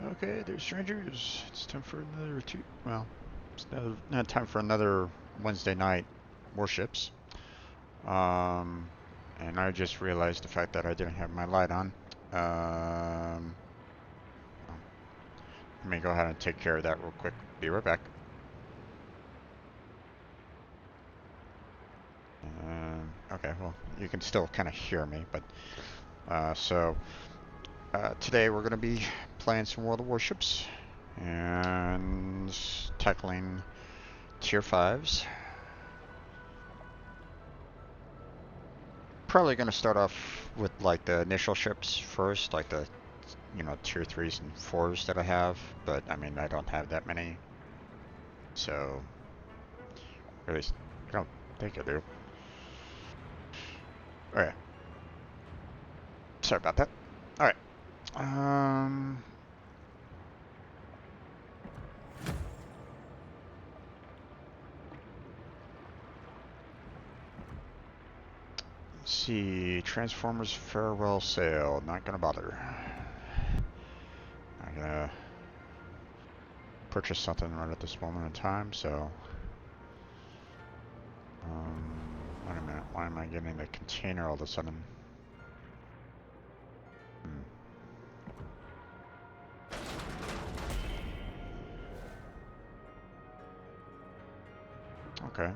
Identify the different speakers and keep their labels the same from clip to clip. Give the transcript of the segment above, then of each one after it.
Speaker 1: Okay, there's strangers. It's time for another well, it's not time for another Wednesday night Warships. Um, and I just realized the fact that I didn't have my light on. Let me go ahead and take care of that real quick. Be right back. Okay, well, you can still kind of hear me, but today we're going to be playing some World of Warships and tackling tier 5s. Probably going to start off with like the initial ships first, like the tier 3s and 4s that I have, but I mean I don't have that many, so at least I don't think I do. Alright, sorry about that. Alright, let's see, Transformers Farewell Sale, not gonna bother. Not gonna purchase something right at this moment in time, so wait a minute, why am I getting the container all of a sudden? Okay.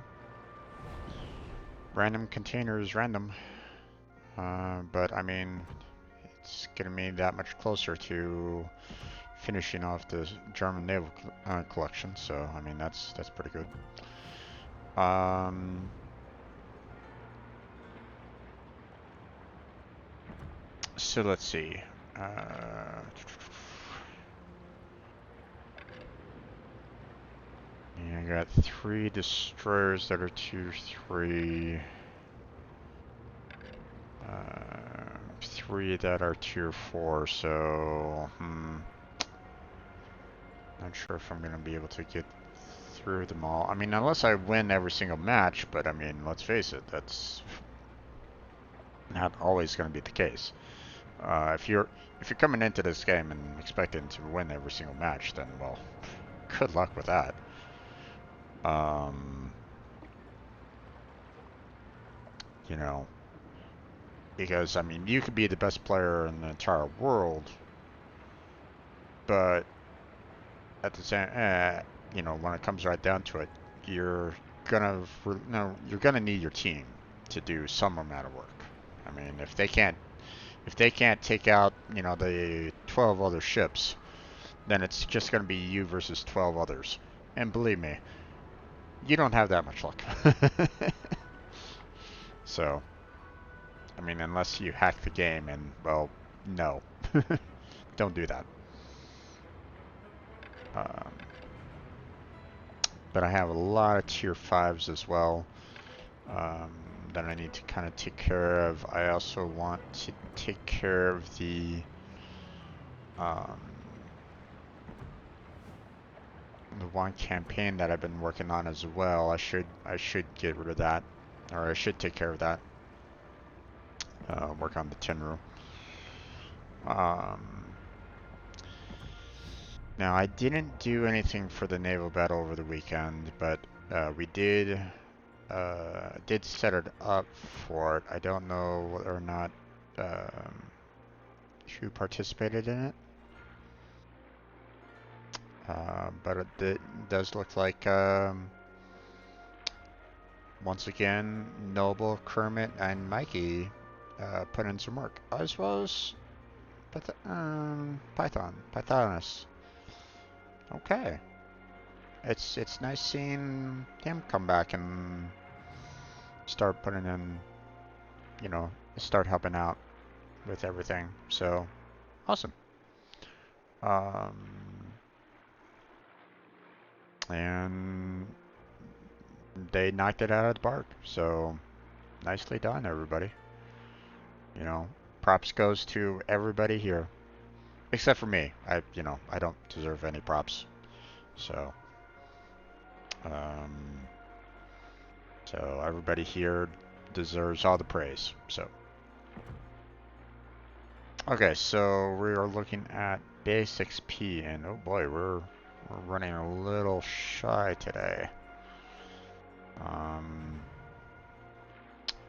Speaker 1: Random containers, random. But I mean, it's getting me that much closer to finishing off the German naval collection, so I mean that's pretty good. So let's see. Yeah, I got 3 destroyers that are tier 3. 3 that are tier 4, so not sure if I'm gonna be able to get through them all. I mean, unless I win every single match, but I mean, let's face it, that's not always gonna be the case. If you're coming into this game and expecting to win every single match, then well, good luck with that. You know, because I mean, you could be the best player in the entire world, but at the same, when it comes right down to it, you're you're gonna need your team to do some amount of work. I mean, if they can't take out, the 12 other ships, then it's just gonna be you versus 12 others. And believe me, you don't have that much luck. So, I mean, unless you hack the game, and well, no, don't do that. Um, but I have a lot of tier 5s as well that I need to kind of take care of. I also want to take care of um, the one campaign that I've been working on as well. I should get rid of that, or I should take care of that. Work on the Tenru. Now I didn't do anything for the naval battle over the weekend, but we did set it up for it. I don't know whether or not who participated in it, but it does look like once again Noble, Kermit, and Mikey put in some work, as well as Pythonus. Okay, it's nice seeing him come back and start putting in, start helping out with everything. So awesome. Um, and they knocked it out of the park. So nicely done, everybody. Props goes to everybody here, except for me. I don't deserve any props. So, um, so everybody here deserves all the praise. So, okay, so we are looking at base XP, and oh boy, we're running a little shy today.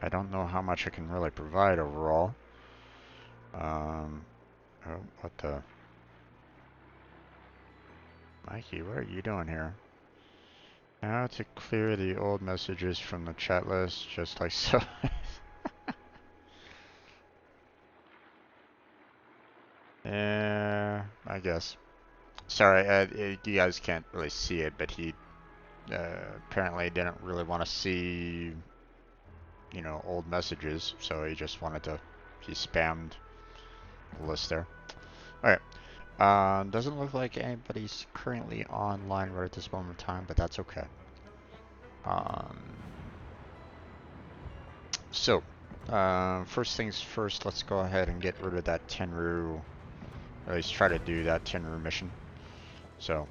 Speaker 1: I don't know how much I can really provide overall. Oh, what the? Mikey, what are you doing here? How to clear the old messages from the chat list, just like so. Yeah, I guess. Sorry, you guys can't really see it, but he apparently didn't really want to see, you know, old messages, so he spammed the list there. Alright, doesn't look like anybody's currently online right at this moment in time, but that's okay. So, first things first, let's go ahead and get rid of that Tenru, or at least try to do that Tenru mission. So,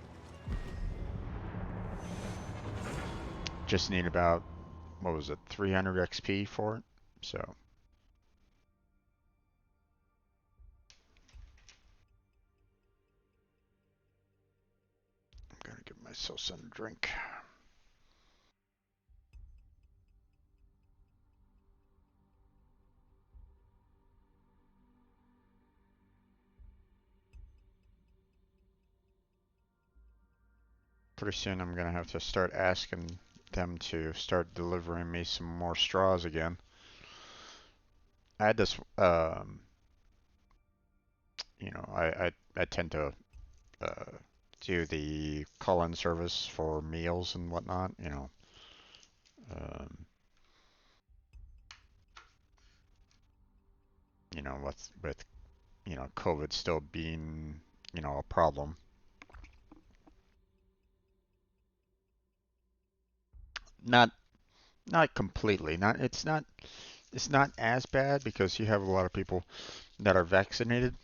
Speaker 1: just need about, what was it, 300 XP for it, so. I'm gonna give myself some drink. Pretty soon I'm gonna have to start asking them to start delivering me some more straws again. I had this, you know, I tend to uh, do the call-in service for meals and whatnot, you know. Um, you know, with you know, COVID still being, you know, a problem. Not not completely. It's not as bad because you have a lot of people that are vaccinated,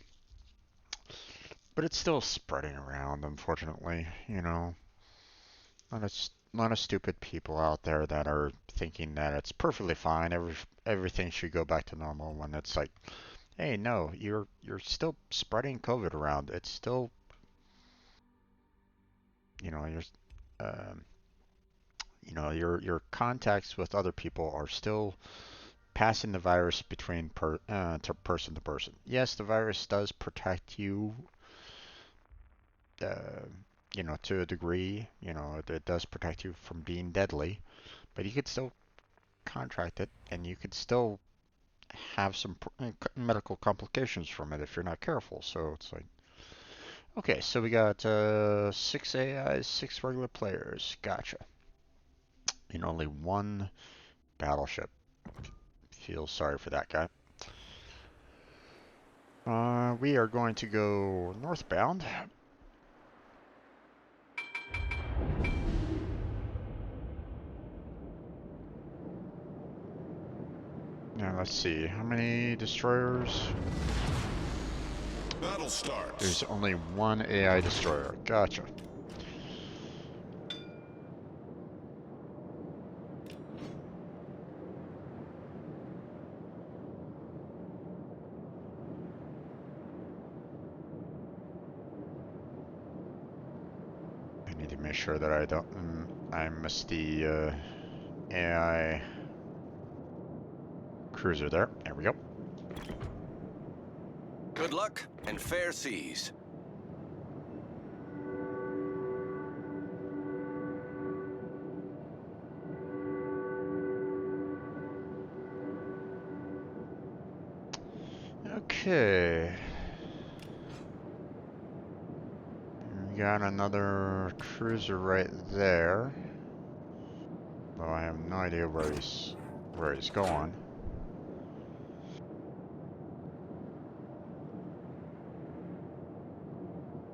Speaker 1: but it's still spreading around, unfortunately, you know. A lot of stupid people out there that are thinking that it's perfectly fine, everything should go back to normal when it's like, hey, no, you're still spreading COVID around. It's still, you know, um, your contacts with other people are still passing the virus between person to person. Yes, the virus does protect you, uh, you know, to a degree. You know, it does protect you from being deadly, but you could still contract it, and you could still have some medical complications from it if you're not careful. So it's like, okay, so we got 6 AIs, 6 regular players. Gotcha. And only 1 battleship. Feel sorry for that guy. We are going to go northbound. Now let's see, how many destroyers?
Speaker 2: Battle starts.
Speaker 1: There's only 1 AI destroyer. Gotcha. I need to make sure that I miss the AI cruiser there. There we go.
Speaker 2: Good luck and fair seas.
Speaker 1: Okay. We got another cruiser right there. Well, I have no idea where he's going.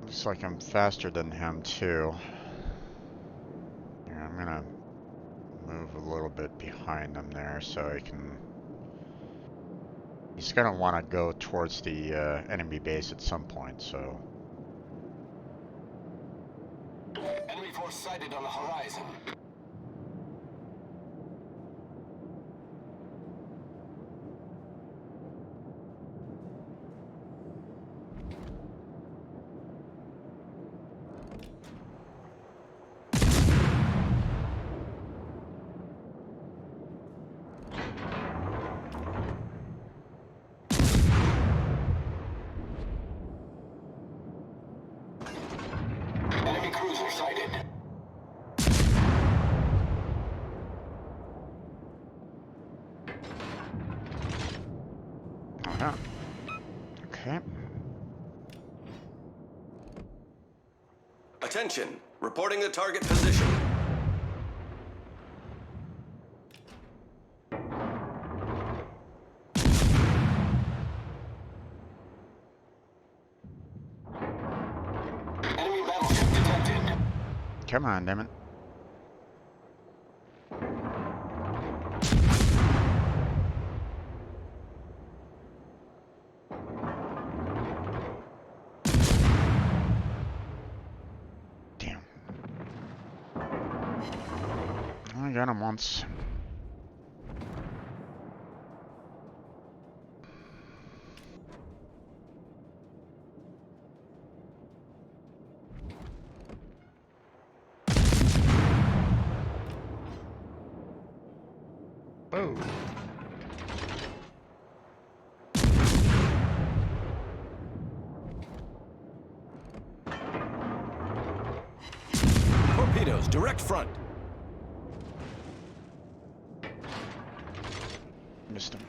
Speaker 1: Looks like I'm faster than him too. Yeah, I'm gonna move a little bit behind him there so I can. He's gonna want to go towards the enemy base at some point, so.
Speaker 2: Enemy force sighted on the horizon. cruiser sighted.
Speaker 1: Oh, yeah. Okay.
Speaker 2: Attention, reporting the target position. Enemy battleship detected.
Speaker 1: Come on, damn it. Damn. I got him once. Oh.
Speaker 2: Torpedoes, direct front.
Speaker 1: Missed him.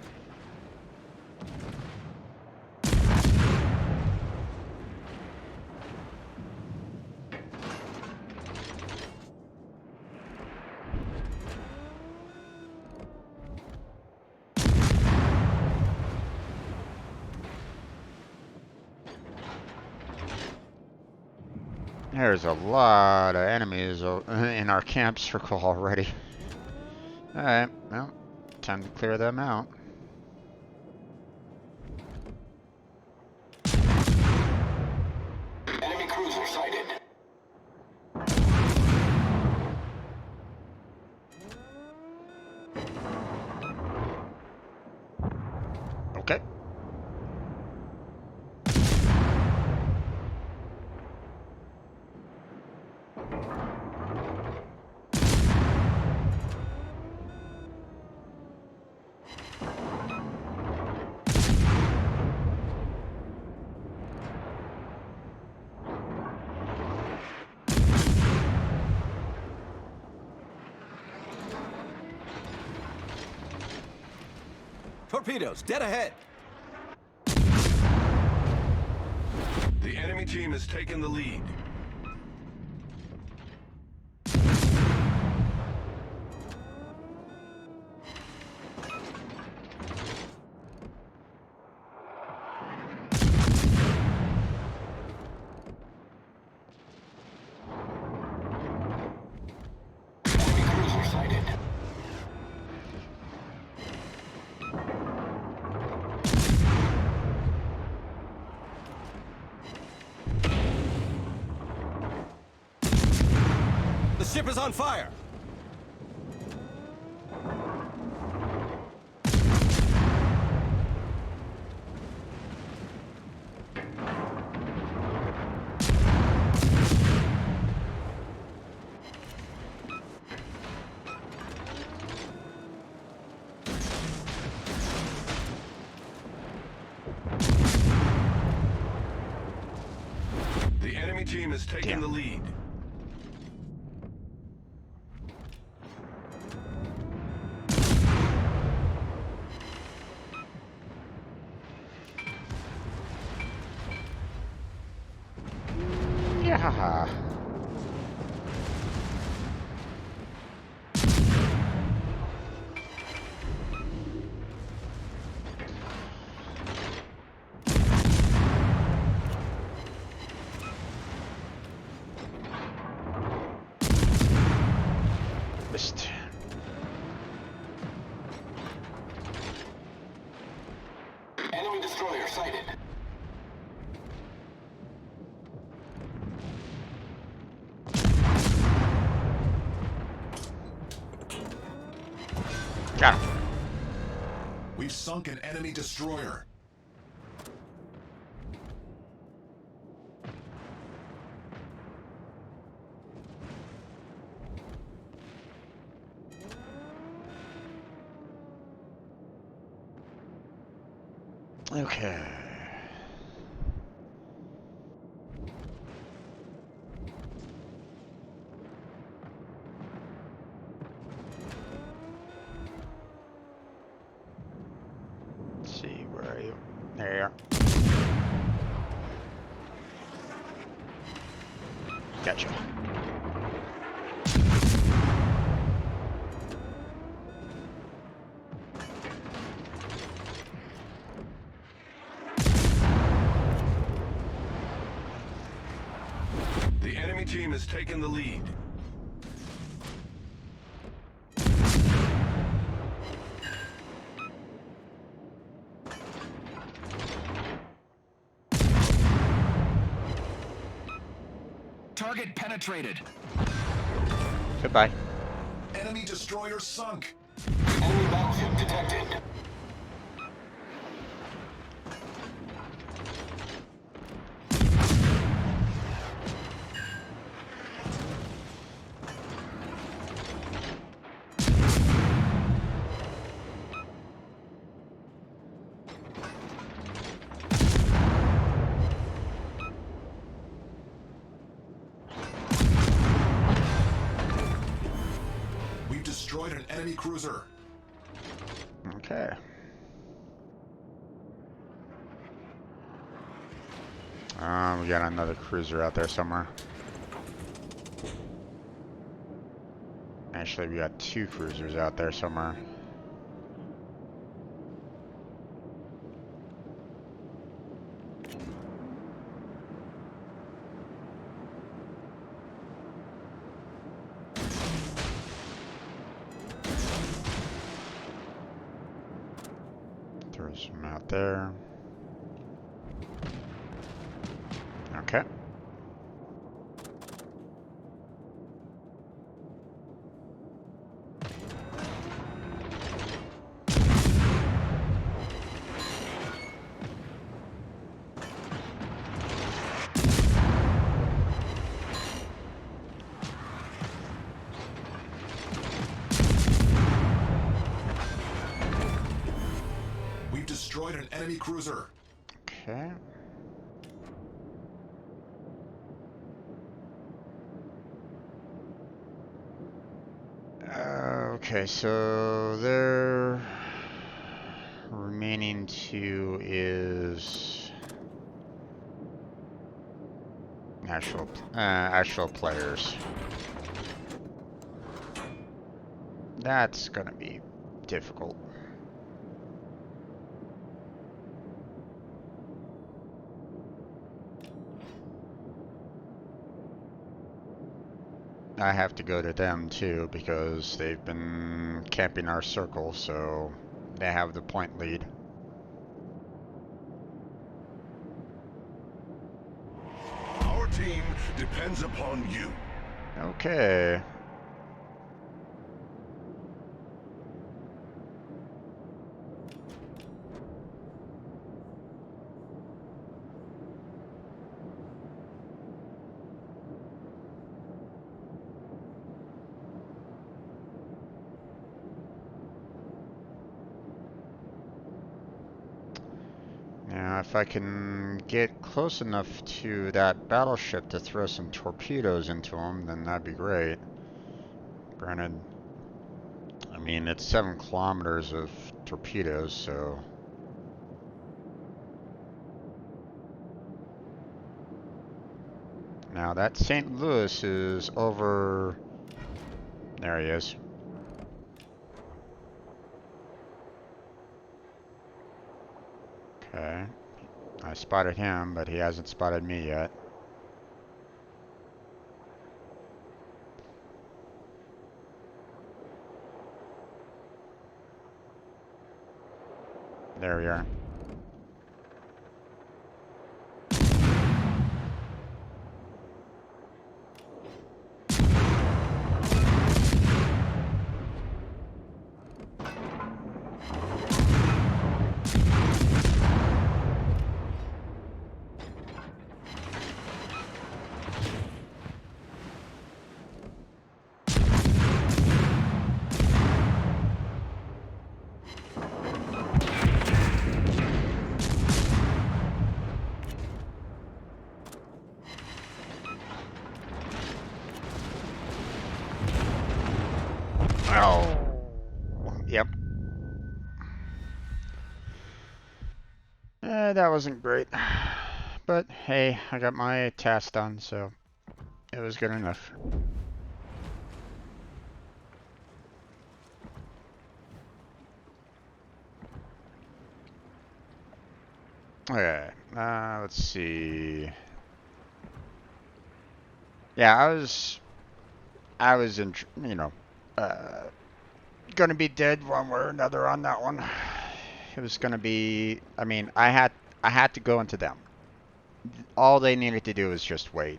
Speaker 1: There's a lot of enemies in our camp circle already. Alright, well, time to clear them out.
Speaker 2: Enemy cruiser sighted.
Speaker 1: Okay.
Speaker 2: Torpedoes, dead ahead.
Speaker 3: The enemy team has taken the lead.
Speaker 2: Enemy cruiser sighted. The ship is on fire.
Speaker 3: The enemy team has taken
Speaker 1: Damn.
Speaker 3: the lead.
Speaker 1: Yeah. Missed.
Speaker 2: Enemy destroyer sighted.
Speaker 1: Got him.
Speaker 3: We've sunk an enemy destroyer.
Speaker 1: Okay. back at you.
Speaker 3: The enemy team has taken the lead.
Speaker 2: Target penetrated.
Speaker 1: Goodbye.
Speaker 3: Enemy destroyer sunk.
Speaker 2: Enemy battleship detected.
Speaker 3: We've destroyed an enemy cruiser.
Speaker 1: Okay. We got another cruiser out there somewhere. Actually, we got 2 cruisers out there somewhere. Throw some out there. Okay.
Speaker 3: We've destroyed an enemy cruiser.
Speaker 1: Okay. Okay, so their remaining 2 is actual players. That's gonna be difficult. I have to go to them too because they've been camping our circle, so they have the point lead.
Speaker 3: Our team depends upon you.
Speaker 1: Okay. Now, if I can get close enough to that battleship to throw some torpedoes into them, then that'd be great. Granted, I mean, it's 7 kilometers of torpedoes, so... Now, that St. Louis is over... There he is. Okay. I spotted him, but he hasn't spotted me yet. There we are. Oh! Yep. That wasn't great. But hey, I got my task done, so it It was good enough. Okay, let's see. Yeah, I was in, uh, gonna be dead one way or another on that one. It was gonna be. I mean, I had to go into them. All they needed to do was just wait.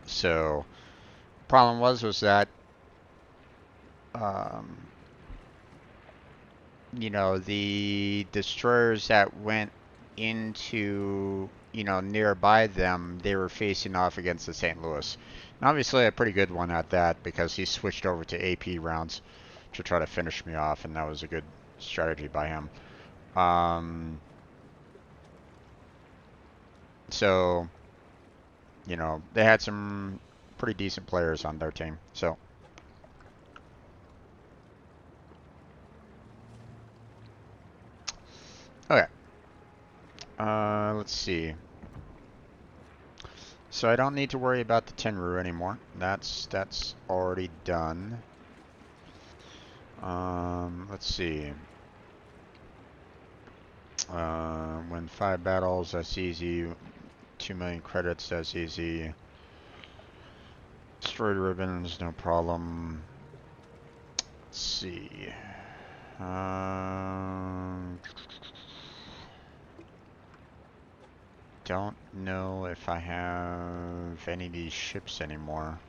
Speaker 1: So, problem was that, um, the destroyers that went into, nearby them, they were facing off against the St. Louis. And obviously a pretty good one at that because he switched over to AP rounds to try to finish me off, and that was a good strategy by him. So, they had some pretty decent players on their team. So, okay. Let's see. So I don't need to worry about the Tenru anymore. That's already done. Let's see. Win 5 battles, that's easy. 2 million credits, that's easy. Destroyed ribbons, no problem. Let's see. Don't know if I have any of these ships anymore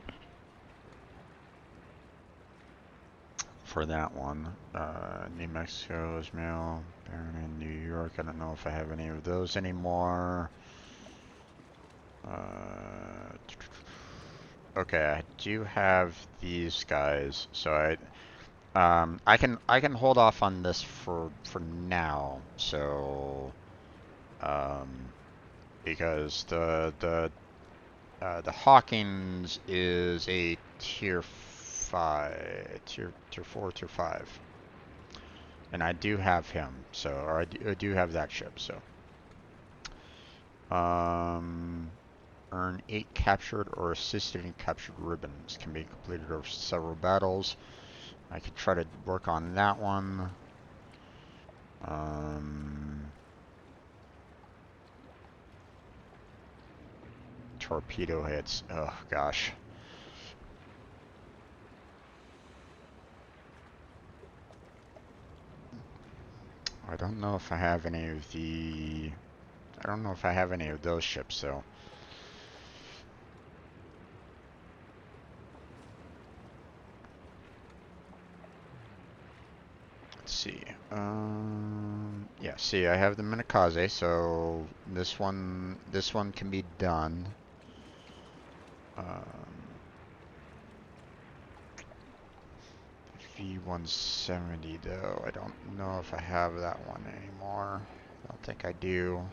Speaker 1: for that one. New Mexico, Ismail, Baron in New York. I don't know if I have any of those anymore. Okay, I do have these guys, so I can hold off on this for now. So because the Hawkins is a tier 5, tier 4, tier 5, and I do have him. So, or I do have that ship. So, earn 8 captured or assisted in captured ribbons. Can be completed over several battles. I could try to work on that one. Torpedo hits. Oh gosh. I don't know if I have any of the. I don't know if I have any of those ships, so. Let's see. Yeah. See, I have the Minakaze, so this one can be done. V170 though, I don't know if I have that one anymore. I don't think I do.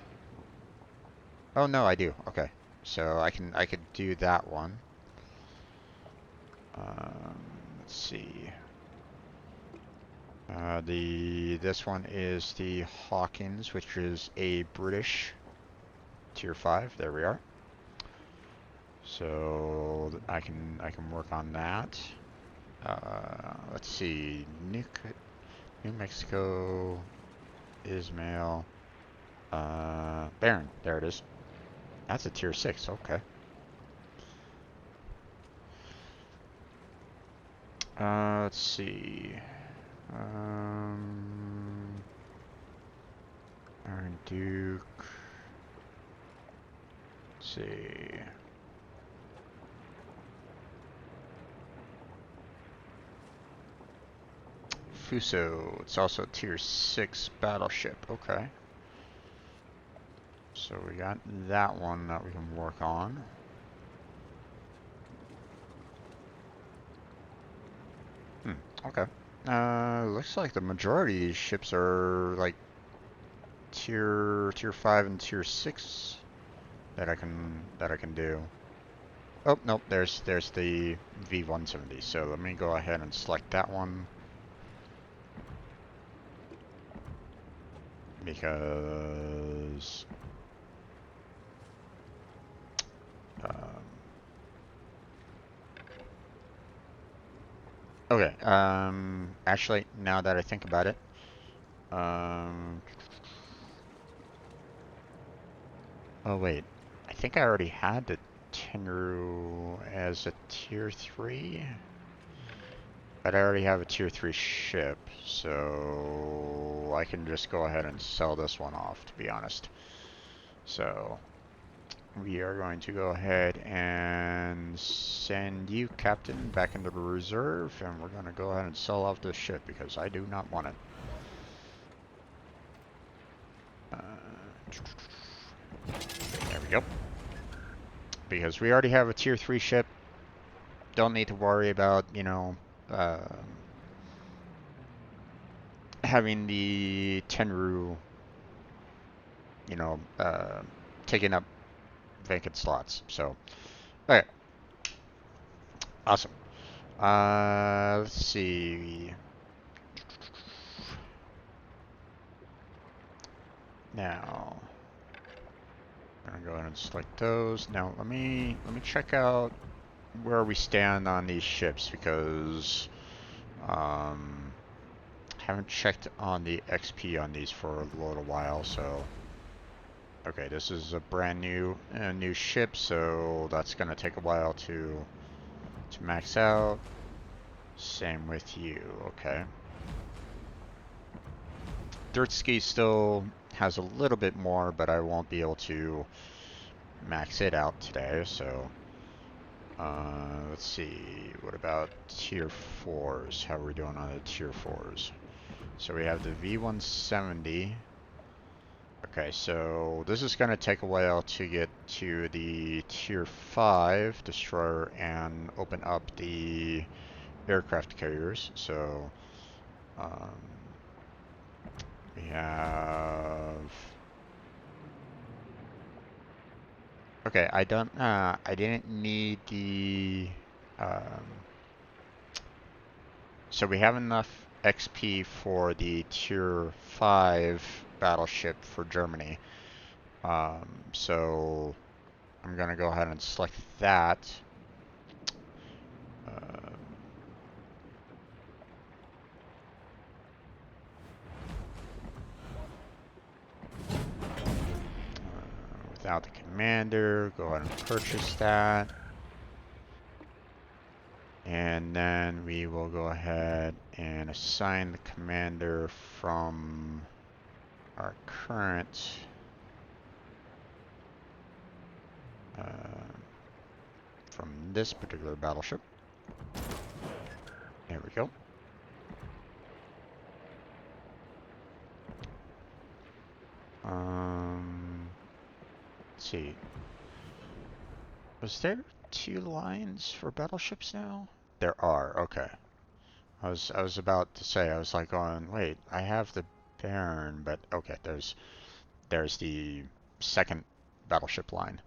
Speaker 1: Oh no, I do. Okay, so I could do that one. Let's see. This one is the Hawkins, which is a British tier 5. There we are. So I can work on that. Let's see. New Mexico, Ismail, Baron. There it is. That's a tier 6. Okay. Let's see. Iron Duke. Let's see. Fuso. It's also a tier 6 battleship. Okay. So we got that one that we can work on. Okay. Looks like the majority of these ships are like tier 5 and tier 6 that I can do. Oh, nope, there's the V170. So let me go ahead and select that one. Because Okay. Actually, now that I think about it, um, oh wait, I think I already had the Tenru as a tier 3, but I already have a tier 3 ship, so I can just go ahead and sell this one off, to be honest. So we are going to go ahead and send you, Captain, back into the reserve, and we're going to go ahead and sell off this ship because I do not want it. There we go. Because we already have a tier 3 ship. Don't need to worry about, having the Tenru, you know, uh, taking up vacant slots. So, okay. Awesome. Let's see. Now, I'm gonna go ahead and select those. Now, let me check out where we stand on these ships because haven't checked on the XP on these for a little while. So, okay, this is a brand new ship, so that's gonna take a while to max out. Same with you. Okay. Dirt Ski still has a little bit more, but I won't be able to max it out today, so let's see, what about tier 4s? How are we doing on the tier 4s? So we have the V170. Okay, so this is going to take a while to get to the tier 5 destroyer and open up the aircraft carriers. So um, we have... Okay, I didn't need the, um, so we have enough XP for the tier 5 battleship for Germany. So I'm gonna go ahead and select that. Without the commander, go ahead and purchase that. And then we will go ahead and assign the commander from our current from this particular battleship. There we go. Let's see. Was there 2 lines for battleships now? There are. Okay. I was about to say, I was like going, wait, I have the Baron, but okay, there's the second battleship line,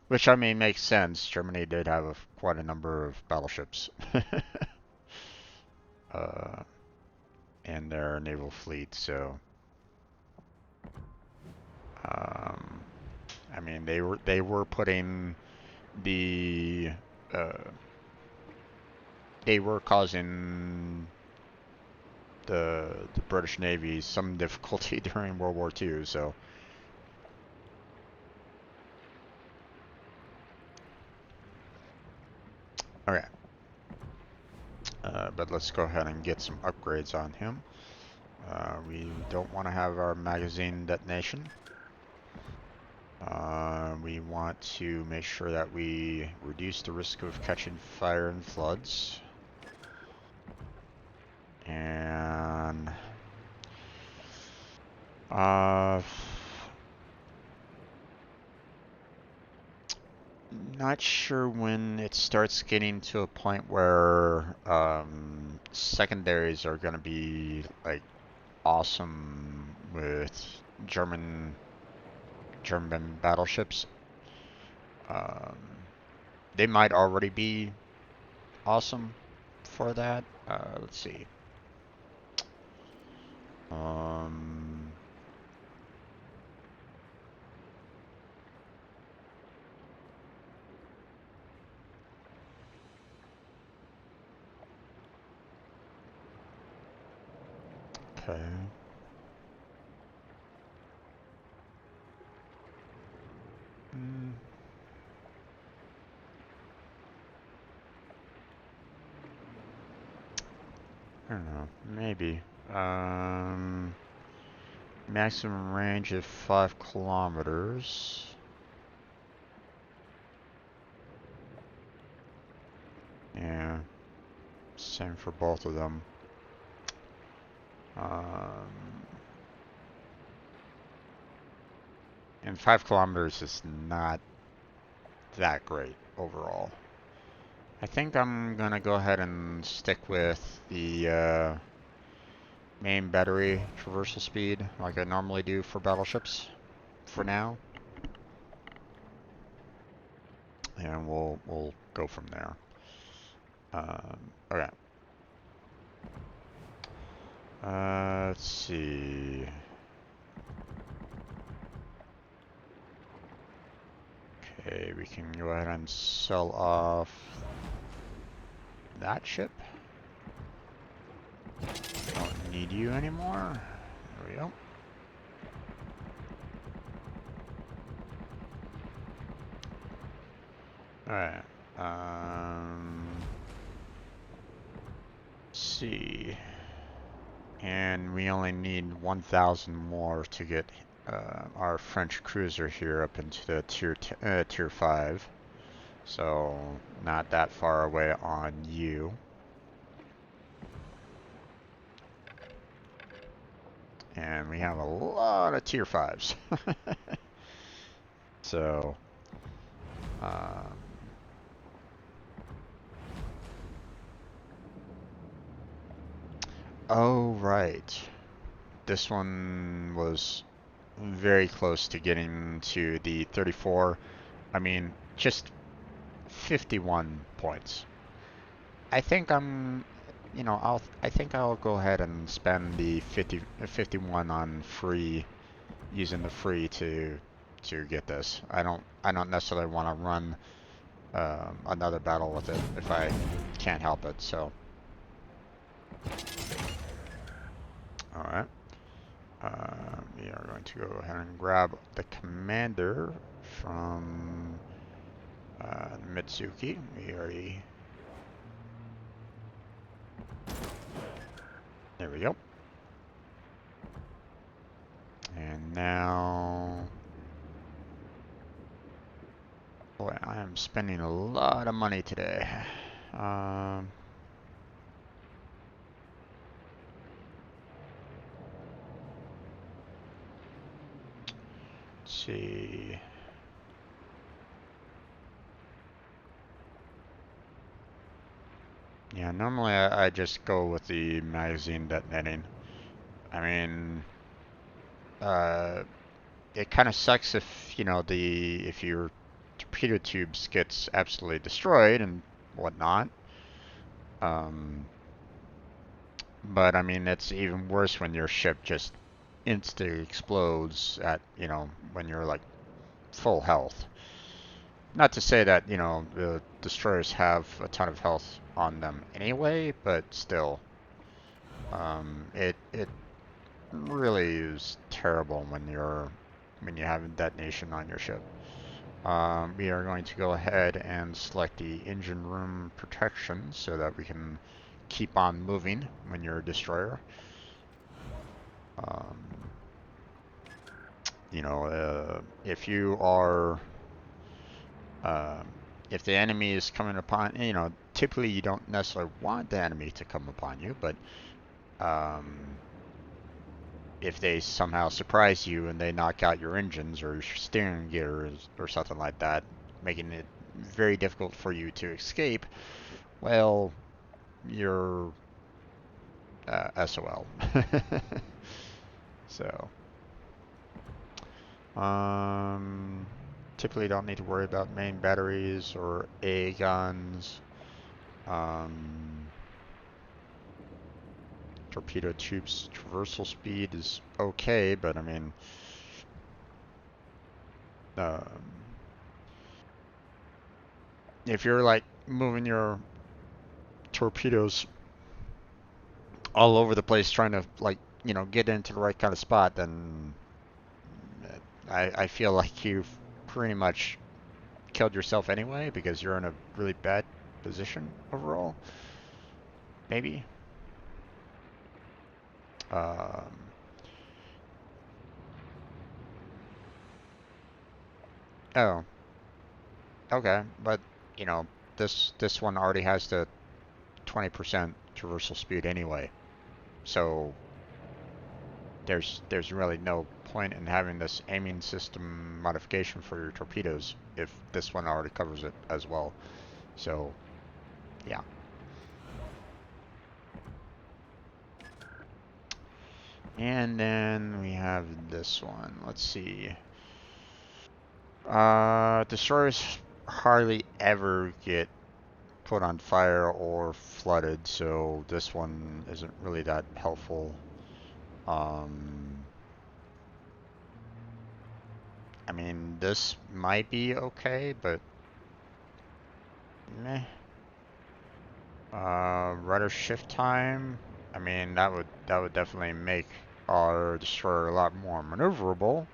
Speaker 1: which I mean makes sense. Germany did have quite a number of battleships uh, in their naval fleet, so I mean they were putting the they were causing the British Navy some difficulty during World War II. So, okay, but let's go ahead and get some upgrades on him. We don't want to have our magazine detonation. We want to make sure that we reduce the risk of catching fire and floods. And not sure when it starts getting to a point where secondaries are going to be like awesome with German battleships. Um, they might already be awesome for that. Let's see. Um, Okay. Mm. I don't know. Maybe. Maximum range of 5 kilometers. Yeah. Same for both of them. And 5 kilometers is not that great overall. I think I'm gonna go ahead and stick with the main battery traversal speed like I normally do for battleships for now. And we'll go from there. Okay. Let's see. Okay, we can go ahead and sell off that ship. Don't need you anymore. There we go. Alright. Let's see. And we only need 1,000 more to get our French cruiser here up into the tier 5. So not that far away on you. And we have a lot of tier 5s. So oh right. This one was very close to getting to the 34. I mean, just 51 points. I think I think I'll go ahead and spend the 51 on free, using the free to get this. I don't necessarily want to run another battle with it if I can't help it. So, all right. We are going to go ahead and grab the commander from Mitsuki. We already... There we go. And now... Boy, I am spending a lot of money today. Let's see... Yeah, normally I just go with the magazine detonating. I mean, it kind of sucks if, if your torpedo tubes gets absolutely destroyed and whatnot. But I mean, it's even worse when your ship just instantly explodes at, when you're like full health. Not to say that, the destroyers have a ton of health on them anyway, but still, it really is terrible when you have a detonation on your ship. We are going to go ahead and select the engine room protection so that we can keep on moving when you're a destroyer. If you are if the enemy is coming upon, typically you don't necessarily want the enemy to come upon you, but if they somehow surprise you and they knock out your engines or your steering gears or something like that, making it very difficult for you to escape, well, you're SOL. So, typically don't need to worry about main batteries or A guns. Torpedo tubes traversal speed is okay, but I mean, if you're like moving your torpedoes all over the place trying to like you know, get into the right kind of spot, then I feel like you've pretty much killed yourself anyway because you're in a really bad position overall. Maybe. Um, oh, okay, but you know, this one already has the 20% traversal speed anyway, so there's really no point in having this aiming system modification for your torpedoes if this one already covers it as well. So, yeah. And then we have this one. Let's see. Destroyers hardly ever get put on fire or flooded, so this one isn't really that helpful. I mean, this might be okay, but meh. Rudder shift time. I mean, that would definitely make our destroyer a lot more maneuverable.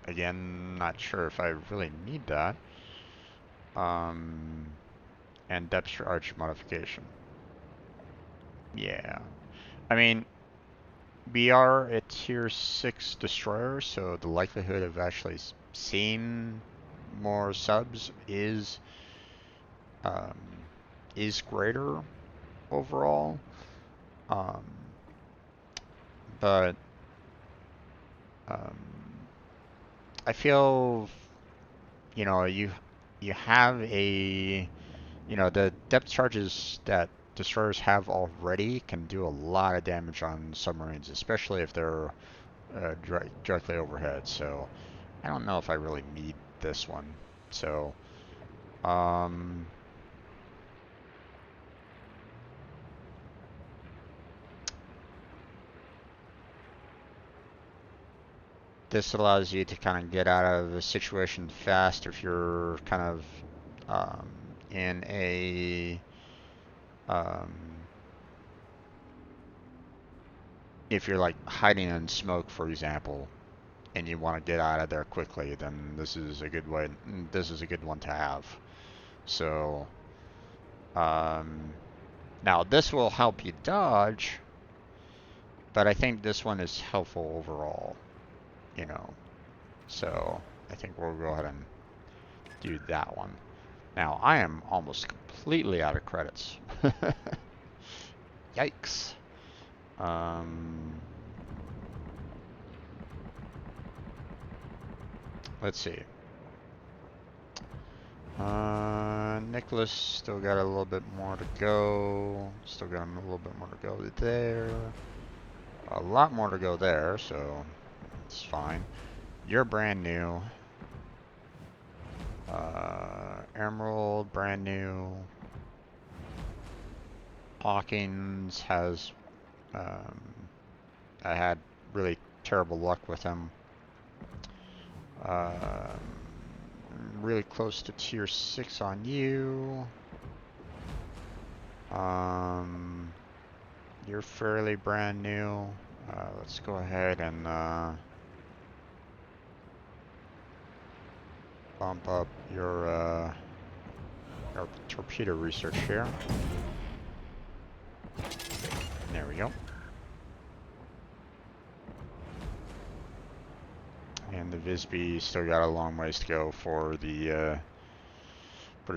Speaker 1: Again, not sure if I really need that. And depth charge modification. Yeah. I mean, we are a tier 6 destroyer, so the likelihood of actually seeing more subs um, is greater overall. Um, but um, I feel, you know, you have a, you know, the depth charges that destroyers have already can do a lot of damage on submarines, especially if they're directly overhead. So I don't know if I really need this one. So um, this allows you to kind of get out of a situation fast if you're kind of um, in a um, if you're like hiding in smoke, for example, and you want to get out of there quickly, then this is a good way. This is a good one to have. So um, now this will help you dodge, but I think this one is helpful overall. You know, so I think we'll go ahead and do that one. Now I am almost completely out of credits. Yikes. Um, let's see. Nicholas still got a little bit more to go. Still got a little bit more to go there. A lot more to go there, so it's fine. You're brand new. Emerald, brand new. Hawkins has, um, I had really terrible luck with him. Um, really close to tier 6 on you. You're fairly brand new. Let's go ahead and bump up your torpedo research here. There we go. And the Visby still got a long ways to go for the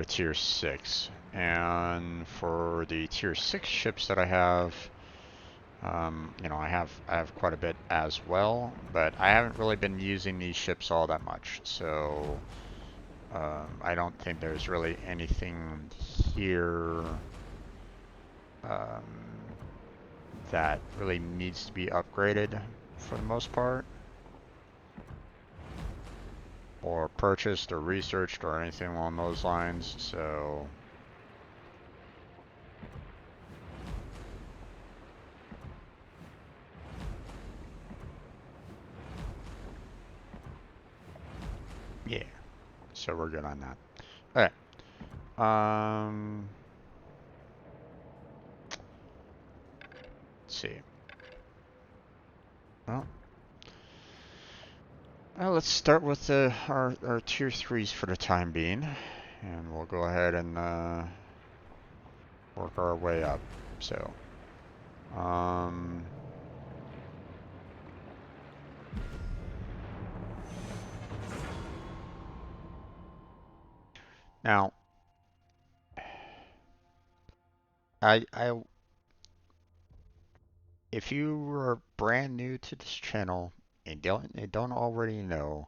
Speaker 1: tier 6. And for the tier 6 ships that I have, you know, I have quite a bit as well, but I haven't really been using these ships all that much, so I don't think there's really anything here um, that really needs to be upgraded for the most part, or purchased or researched or anything along those lines. So yeah, so we're good on that. Okay. Let's see. Well, let's start with our tier 3s for the time being. And we'll go ahead and work our way up. So, now, if you are brand new to this channel and don't already know,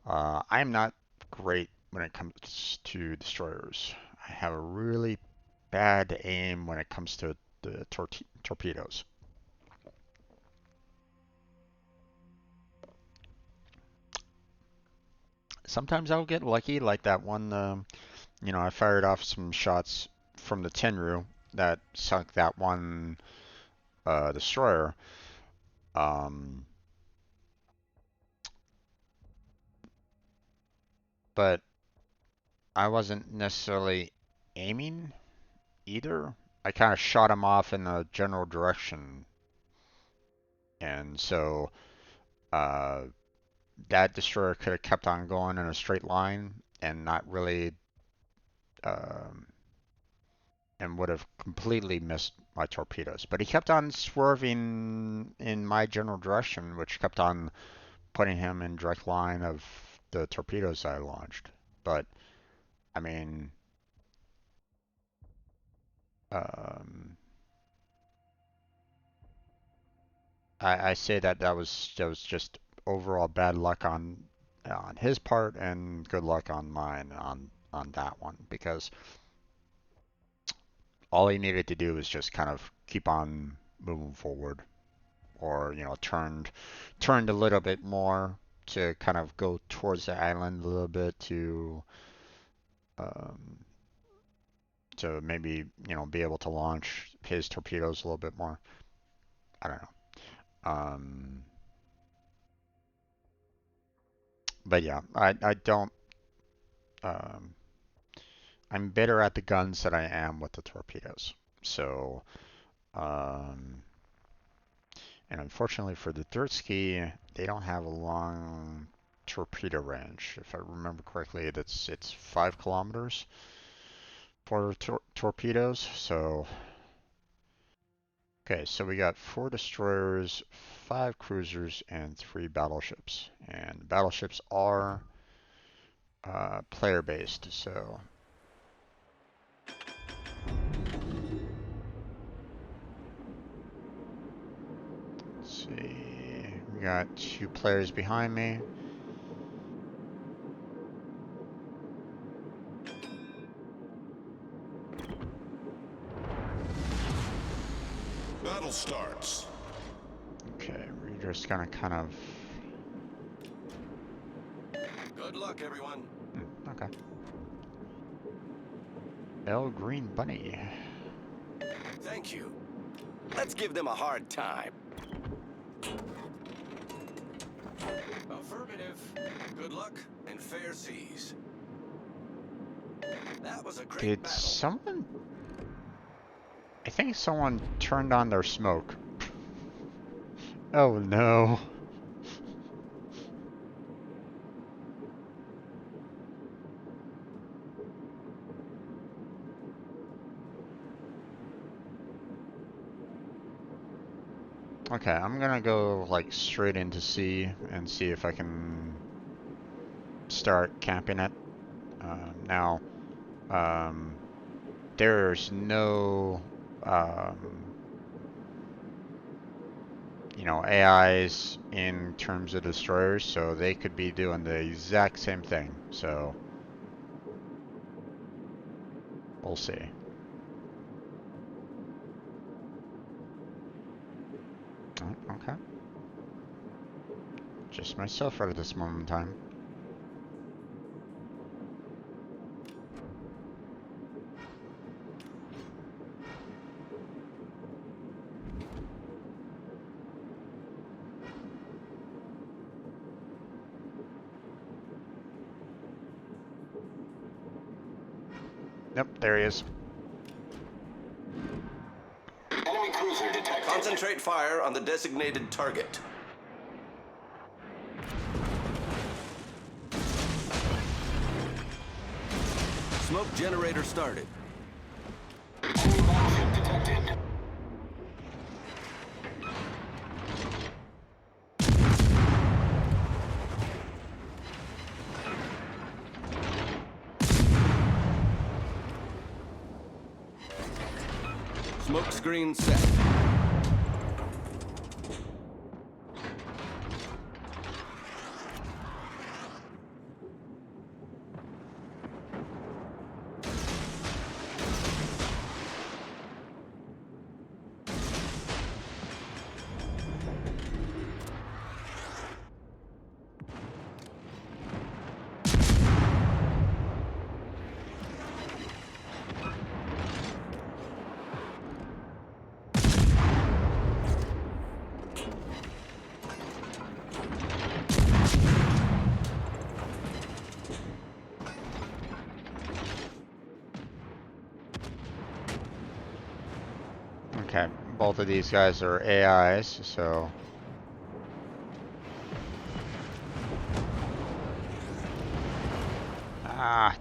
Speaker 1: I'm not great when it comes to destroyers. I have a really bad aim when it comes to the torpedoes. Sometimes I'll get lucky, like that one. I fired off some shots from the Tenru that sunk that one destroyer. Um, but I wasn't necessarily aiming either. I kind of shot him off in a general direction, and so uh, that destroyer could have kept on going in a straight line and not really, um, and would have completely missed my torpedoes. But he kept on swerving in my general direction, which kept on putting him in direct line of the torpedoes I launched. But I mean, um, I say that was just overall bad luck on his part and good luck on mine on that one, because all he needed to do was just kind of keep on moving forward, or turned a little bit more to kind of go towards the island a little bit um, to maybe be able to launch his torpedoes a little bit more. I don't know. But yeah, I don't. Um, I'm better at the guns than I am with the torpedoes. So, um, and unfortunately for the dirt ski, they don't have a long torpedo range. If I remember correctly, it's 5 kilometers for torpedoes. So, okay, so we got 4 destroyers, 5 cruisers, and 3 battleships. And battleships are player-based, so let's see. We got 2 players behind me.
Speaker 3: Battle starts.
Speaker 1: Okay, we're just gonna kind of.
Speaker 3: Good luck, everyone.
Speaker 1: Okay. Bell Green Bunny.
Speaker 3: Thank you. Let's give them a hard time. Affirmative. Good luck and fair seas. That was a great
Speaker 1: Did
Speaker 3: battle.
Speaker 1: someone? I think someone turned on their smoke. Oh no. Okay, I'm gonna go like straight into sea and see if I can start camping it. Now, um, there's no, AIs in terms of destroyers, so they could be doing the exact same thing. So we'll see. Oh, okay. Just myself right at this moment in time. Yep, there he is.
Speaker 2: Enemy cruiser detected.
Speaker 3: Concentrate fire on the designated target. Smoke generator started.
Speaker 2: Enemy battleship detected.
Speaker 3: Smoke screen set.
Speaker 1: Okay, both of these guys are AIs, so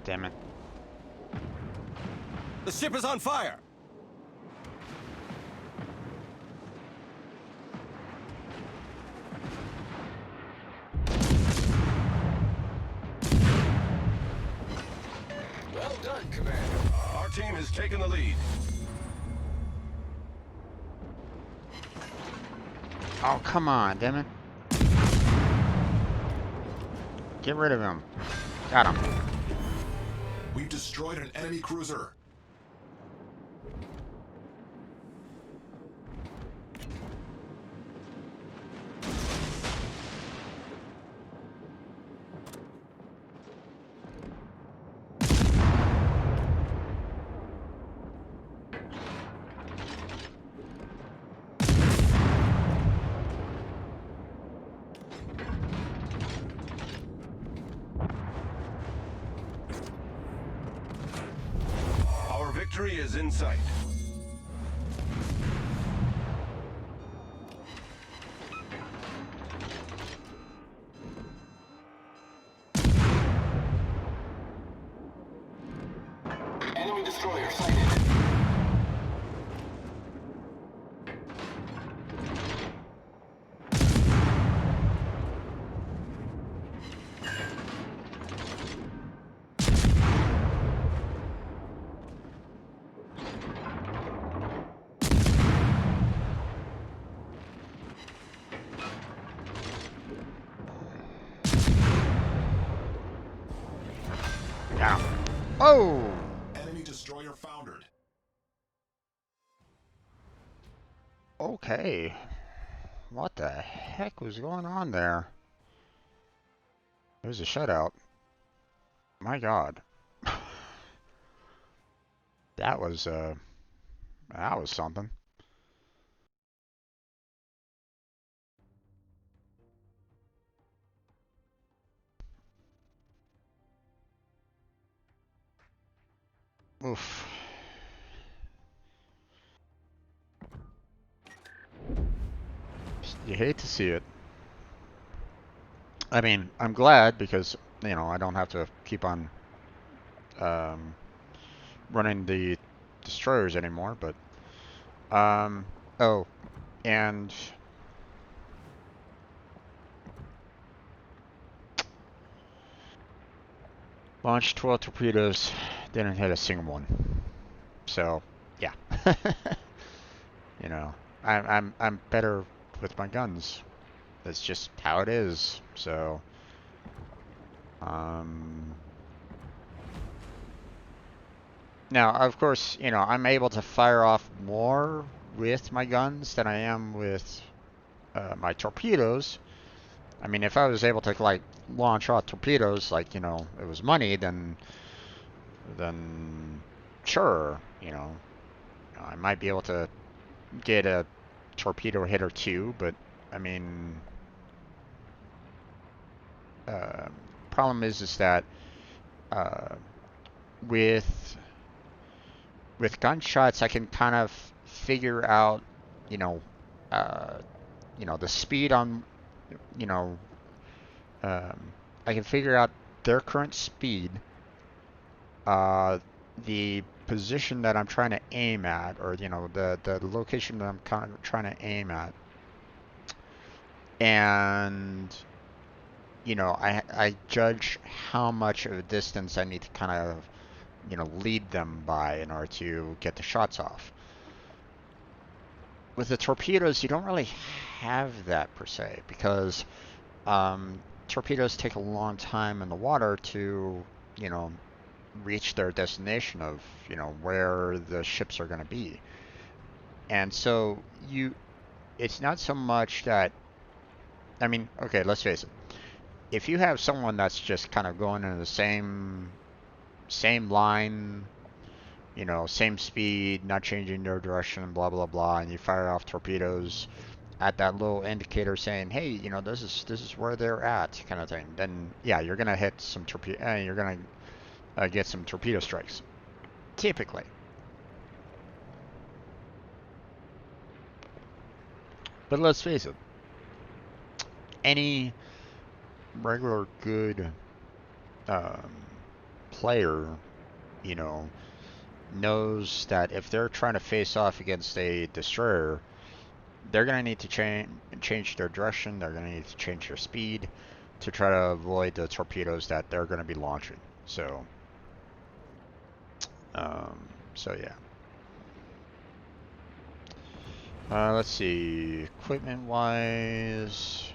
Speaker 1: damn it.
Speaker 3: The ship is on fire.
Speaker 2: Well done, Commander.
Speaker 3: Our team has taken the lead.
Speaker 1: Oh, come on, damn it. Get rid of him. Got him.
Speaker 4: We've destroyed an enemy cruiser.
Speaker 3: Our victory is in sight.
Speaker 2: Enemy destroyer sighted.
Speaker 1: Got him. Oh!
Speaker 4: Enemy destroyer foundered.
Speaker 1: Okay. What the heck was going on there? It was a shutout. My God. That was something. Oof. You hate to see it. I mean, I'm glad because, you know, I don't have to keep on running the destroyers anymore, but oh, and launched 12 torpedoes, didn't hit a single one. So, yeah. You know, I'm better with my guns. That's just how it is. So, now, of course, you know, I'm able to fire off more with my guns than I am with my torpedoes. I mean, if I was able to, like, launch out torpedoes, like, you know, it was money, then sure, you know, I might be able to get a torpedo hit or two, but, I mean, problem is that with gunshots, I can kind of figure out you know, uh, the speed on, you know, I can figure out their current speed, the position that I'm trying to aim at, or the location that I'm kind of trying to aim at, and I judge how much of a distance I need to kind of lead them by in order to get the shots off. With the torpedoes, you don't really have that per se, because torpedoes take a long time in the water to, reach their destination of, where the ships are going to be. And so it's not so much that, I mean, okay, let's face it. If you have someone that's just kind of going in the same line, same speed, not changing their direction, blah blah blah, and you fire off torpedoes at that little indicator saying, "Hey, this is where they're at," kind of thing. Then yeah, you're gonna hit some torpedo. You're gonna get some torpedo strikes, typically. But let's face it, any regular good player, knows that if they're trying to face off against a destroyer, they're going to need to change their direction. They're going to need to change their speed to try to avoid the torpedoes that they're going to be launching. So, yeah. Let's see. Equipment-wise,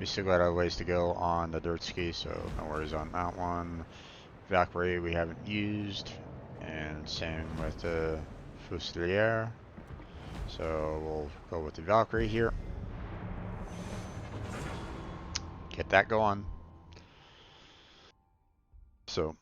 Speaker 1: we still got a ways to go on the dirt ski, so no worries on that one. Valkyrie we haven't used, and same with the Fusilier. So we'll go with the Valkyrie here. Get that going. So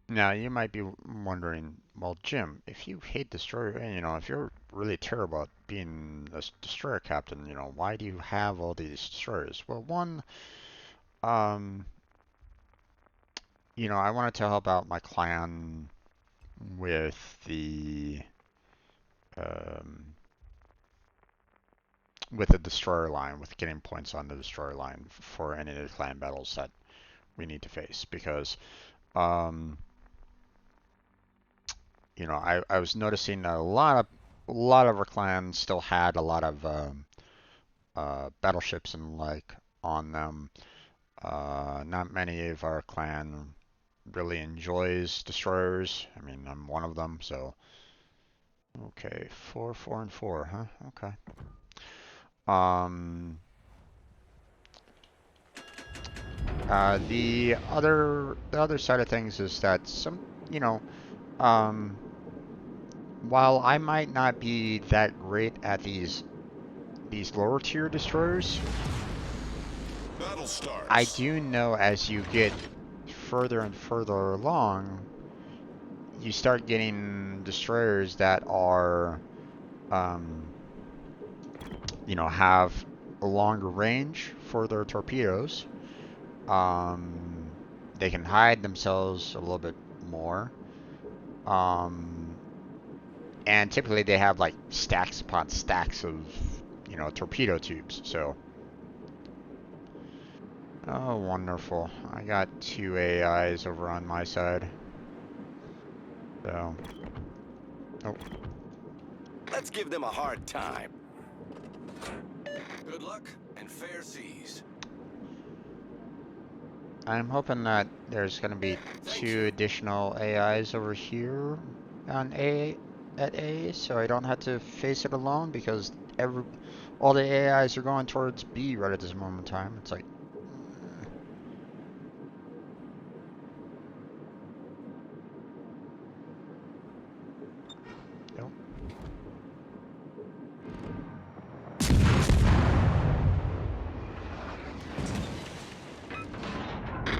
Speaker 1: now you might be wondering, well, Jim, if you hate destroyer, if you're really terrible at being a destroyer captain, why do you have all these destroyers? Well, one, I wanted to help out my clan with the destroyer line, with getting points on the destroyer line for any of the clan battles that we need to face, because I was noticing that a lot of our clans still had a lot of battleships and like on them. Not many of our clan really enjoys destroyers. I mean, I'm one of them, so okay, 4, 4, and 4, huh? Okay. The other side of things is that some, while I might not be that great at these lower tier destroyers,
Speaker 4: Battle starts.
Speaker 1: I do know as you get further and further along, you start getting destroyers that are, have a longer range for their torpedoes. They can hide themselves a little bit more. And typically they have like stacks upon stacks of, torpedo tubes. So, oh, wonderful. I got 2 AIs over on my side. So, oh.
Speaker 3: Let's give them a hard time. Good luck and fair seas.
Speaker 1: I'm hoping that there's going to be 2 additional AIs over here on at A, so I don't have to face it alone, because all the AIs are going towards B right at this moment in time. It's like, nope.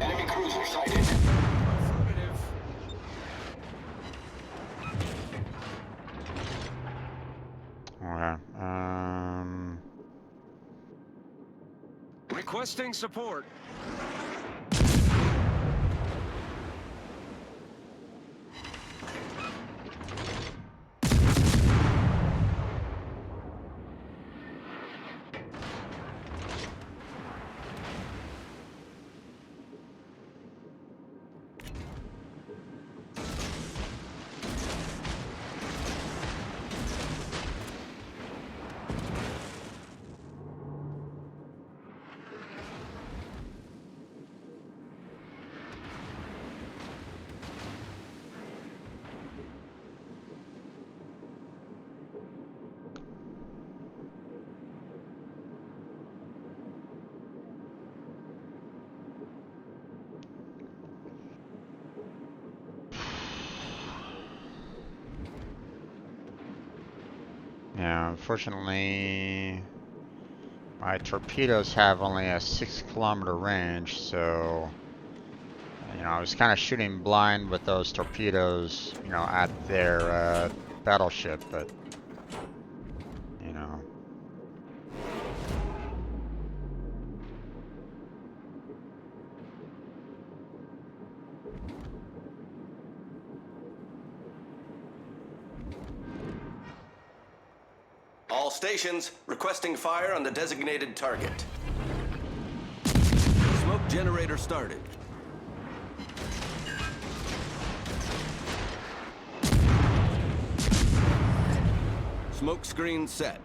Speaker 2: Enemy cruiser sighted.
Speaker 3: Affirmative.
Speaker 5: Requesting support.
Speaker 1: Yeah, unfortunately, my torpedoes have only a 6 kilometer range, so I was kind of shooting blind with those torpedoes, at their battleship, but you know.
Speaker 3: All stations requesting fire on the designated target. Smoke generator started. Smoke screen set.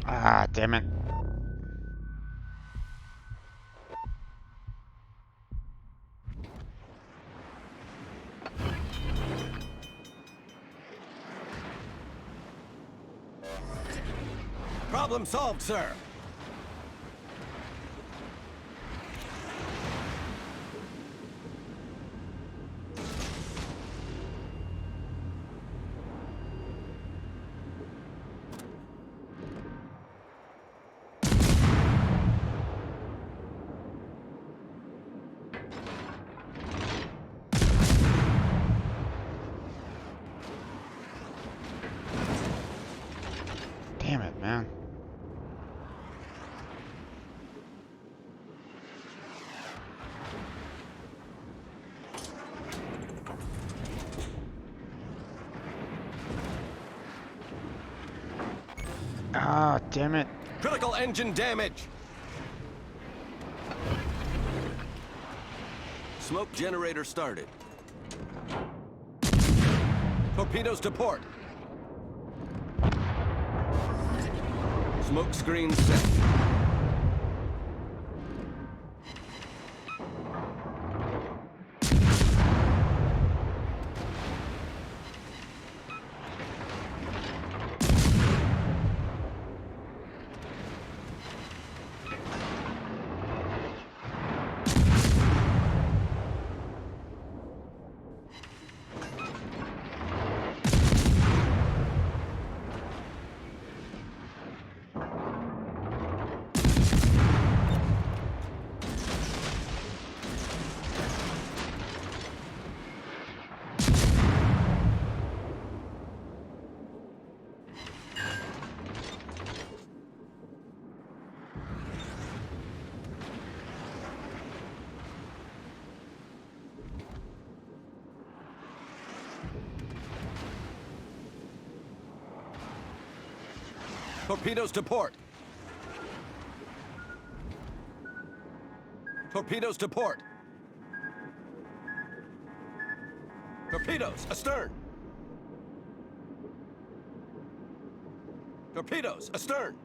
Speaker 1: Ah, damn it.
Speaker 3: Problem solved, sir.
Speaker 1: Damn it, man. Ah, damn it.
Speaker 3: Critical engine damage. Smoke generator started. Torpedoes to port. Smoke screen set. Torpedoes to port. Torpedoes to port. Torpedoes astern. Torpedoes astern.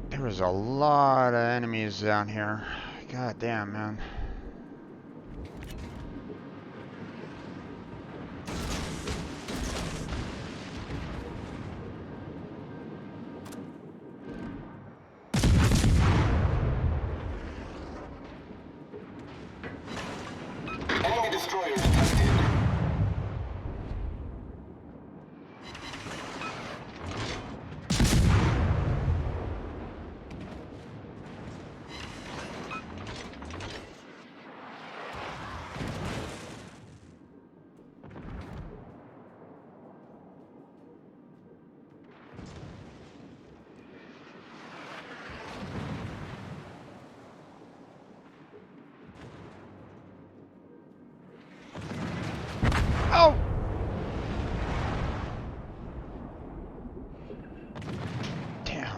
Speaker 1: There was a lot of enemies down here. God damn, man.
Speaker 2: Enemy destroyer detected.
Speaker 1: Oh! Damn.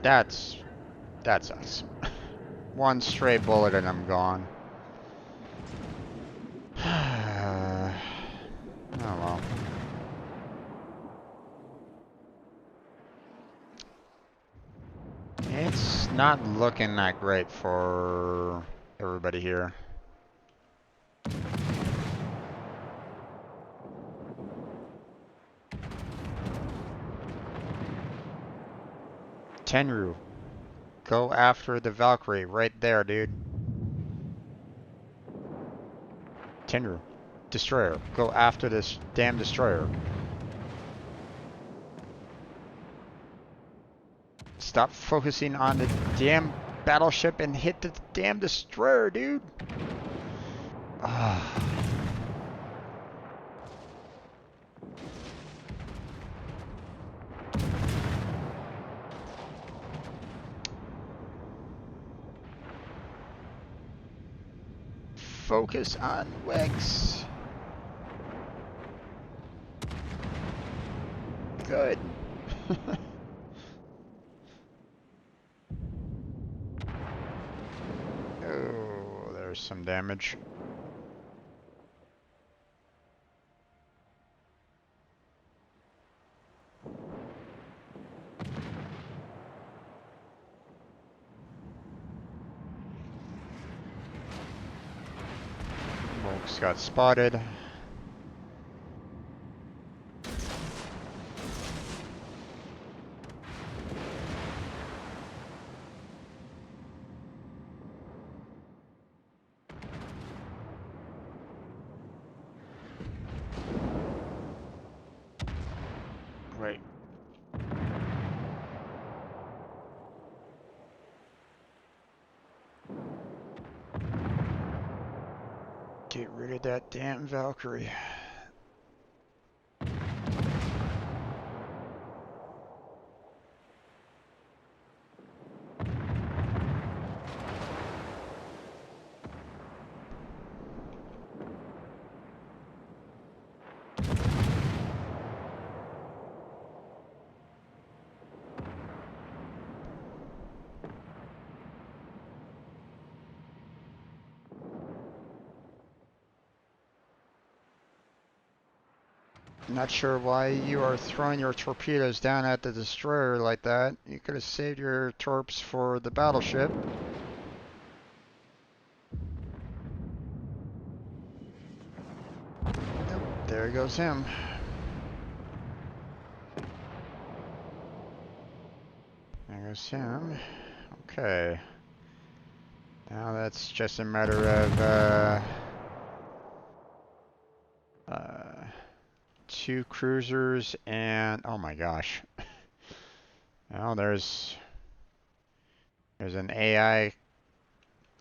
Speaker 1: That sucks. One stray bullet and I'm gone. Oh well. It's not looking that great for everybody here. Tenru, go after the Valkyrie right there, dude. Tenru, destroyer, go after this damn destroyer. Stop focusing on the damn battleship and hit the damn destroyer, dude. Ah. Focus on Wix. Good. Oh, there's some damage. Volks got spotted. Wait. Get rid of that damn Valkyrie. Not sure why you are throwing your torpedoes down at the destroyer like that. You could have saved your torps for the battleship. Nope, there goes him. There goes him. Okay. Now that's just a matter of two cruisers and oh my gosh. Well, there's an AI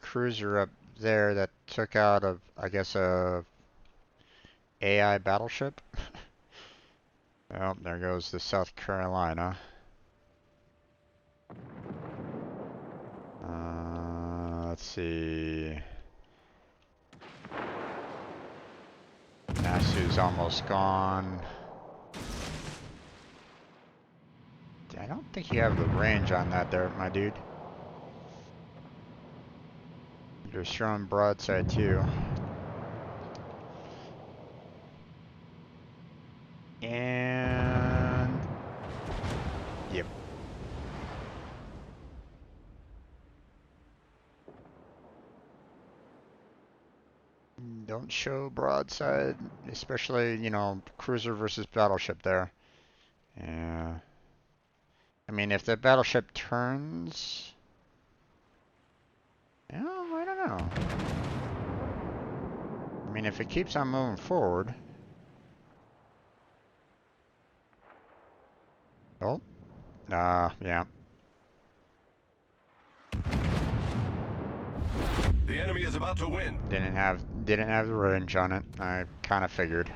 Speaker 1: cruiser up there that took out a, I guess, a AI battleship. Well, there goes the South Carolina. Let's see. Nasu's almost gone. I don't think you have the range on that there, my dude. You're showing broadside too. And yep. Don't show broadside, especially, you know, cruiser versus battleship there. Yeah. I mean, if the battleship turns, yeah, I don't know. I mean, if it keeps on moving forward. Oh, yeah.
Speaker 3: The enemy is about to win.
Speaker 1: Didn't have the range on it. I kind of figured.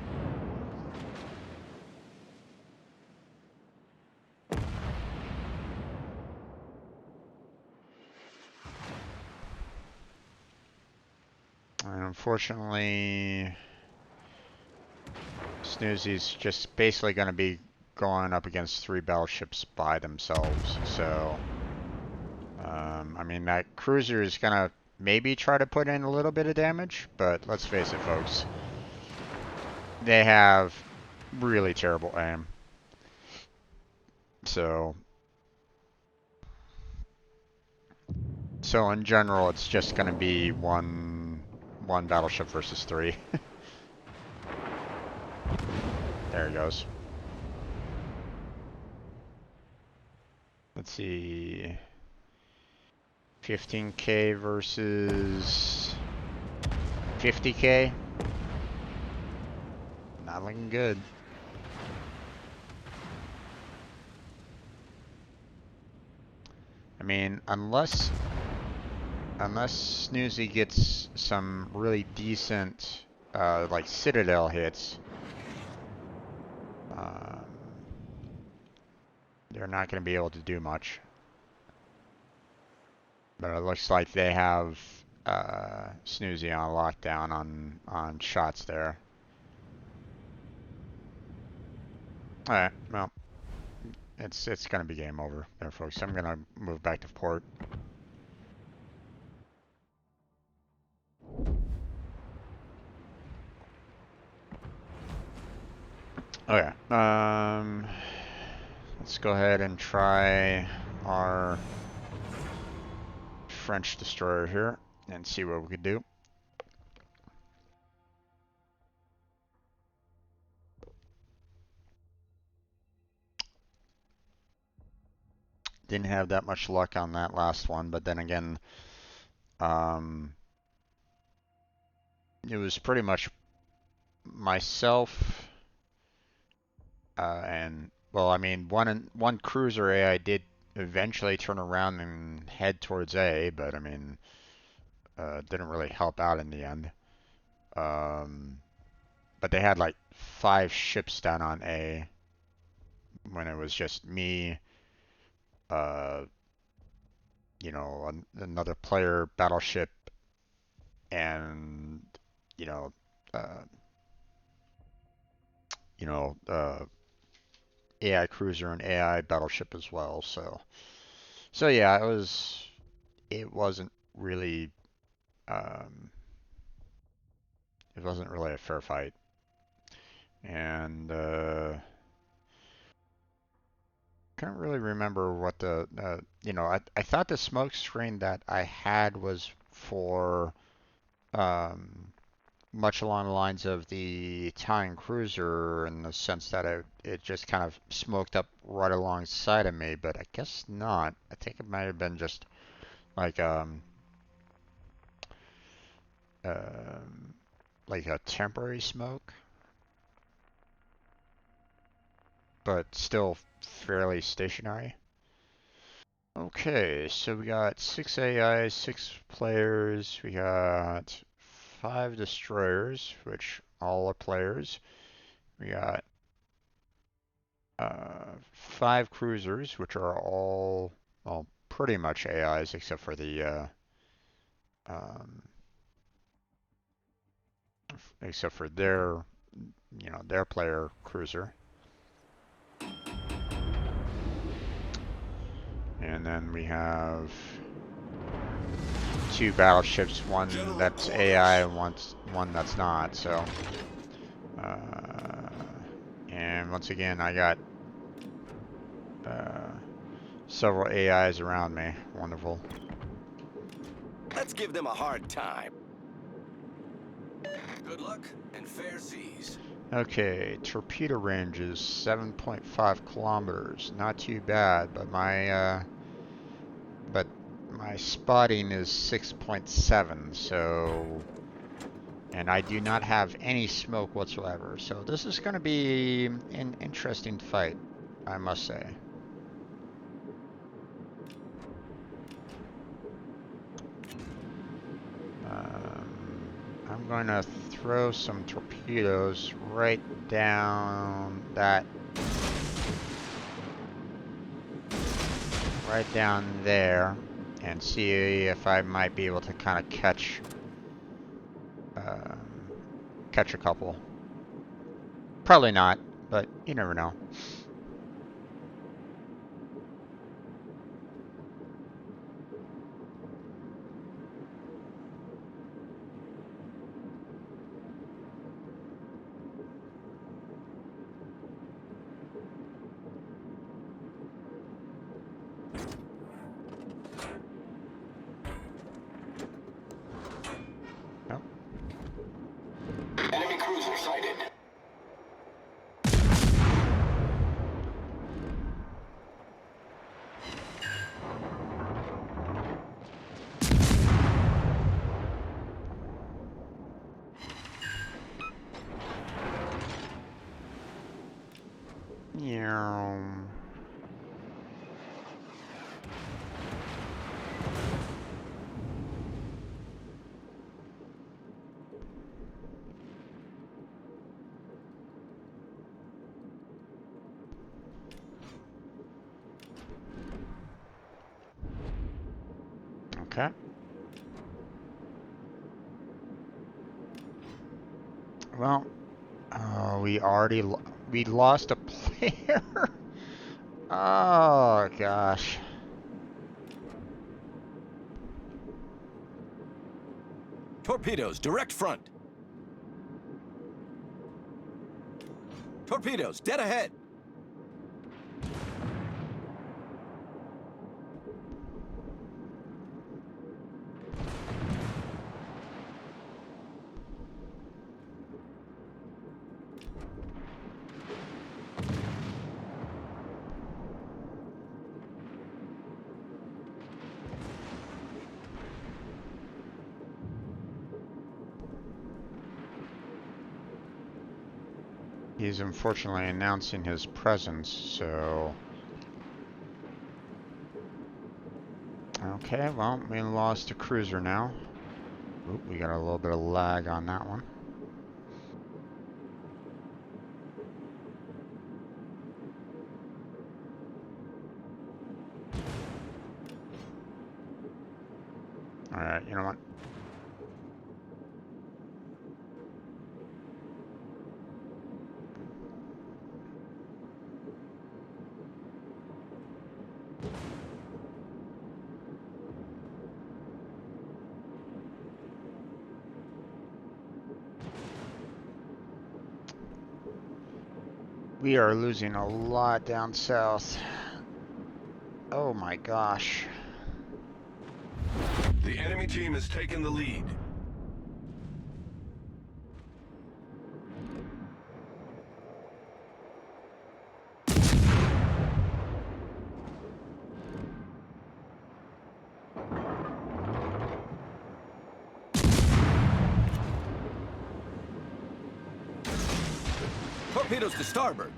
Speaker 1: And unfortunately, Snoozy's just basically going to be going up against 3 battleships by themselves. So, I mean, that cruiser is going to maybe try to put in a little bit of damage, but let's face it, folks. They have really terrible aim. So in general, it's just going to be one battleship versus 3. There he goes. Let's see. 15K versus 50K. Not looking good. I mean, unless Snoozy gets some really decent, like Citadel hits, they're not going to be able to do much. But it looks like they have Snoozy on lockdown on shots there. All right, well, it's going to be game over there, folks. I'm going to move back to port. Okay, let's go ahead and try our French destroyer here and see what we could do. Didn't have that much luck on that last one, but then again, it was pretty much myself and, well, I mean, one cruiser AI did eventually turn around and head towards A, but I mean, didn't really help out in the end. But they had like 5 ships down on A when it was just me, you know, another player battleship, and you know, uh, AI cruiser and AI battleship as well. So yeah, it wasn't really it wasn't really a fair fight, and can't really remember what the you know, I thought the smoke screen that I had was for much along the lines of the Italian cruiser in the sense that it just kind of smoked up right alongside of me, but I guess not. I think it might have been just like um like a temporary smoke, but still fairly stationary. Okay, so we got 6 AI, 6 players, we got 5 destroyers, which all are players. We got 5 cruisers, which are all, well, pretty much AIs except for the um, except for their, you know, their player cruiser. And then we have 2 battleships, one that's AI and one that's not. So, and once again, I got several AIs around me. Wonderful.
Speaker 3: Let's give them a hard time. Good luck and fair seas.
Speaker 1: Okay, torpedo range is 7.5 kilometers. Not too bad, but my spotting is 6.7. So, and I do not have any smoke whatsoever. So this is going to be an interesting fight, I must say. I'm going to throw some torpedoes right down there, and see if I might be able to kind of catch a couple. Probably not, but you never know. Nope.
Speaker 2: Enemy cruiser sighted.
Speaker 1: Yeah. Okay. Well, we lost a player. Oh gosh.
Speaker 3: Torpedoes, direct front. Torpedoes, dead ahead.
Speaker 1: He's unfortunately announcing his presence, so... Okay, well, we lost a cruiser now. Oop, we got a little bit of lag on that one. Alright, you know what? We are losing a lot down south. Oh my gosh.
Speaker 4: The enemy team has taken the lead.
Speaker 3: Torpedoes to starboard.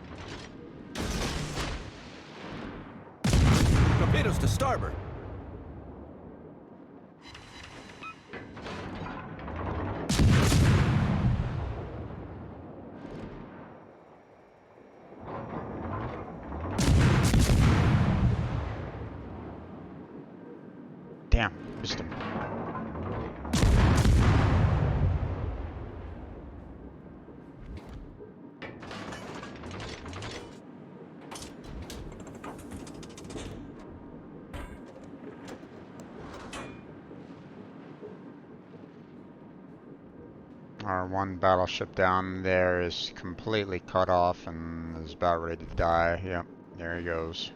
Speaker 3: Torpedoes to starboard.
Speaker 1: Damn, missed him. Our one battleship down there is completely cut off and is about ready to die. Yep, there he goes.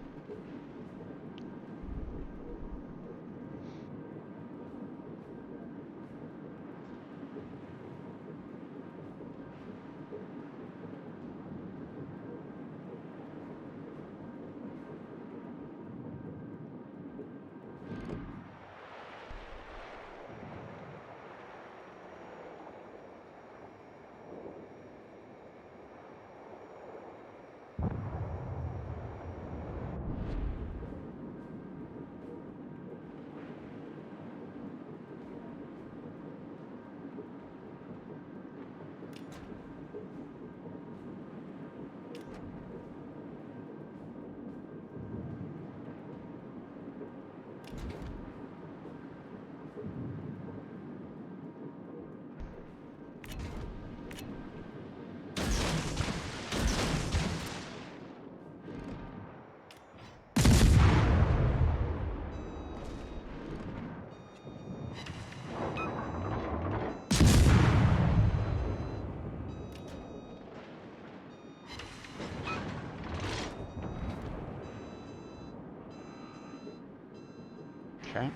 Speaker 1: Okay.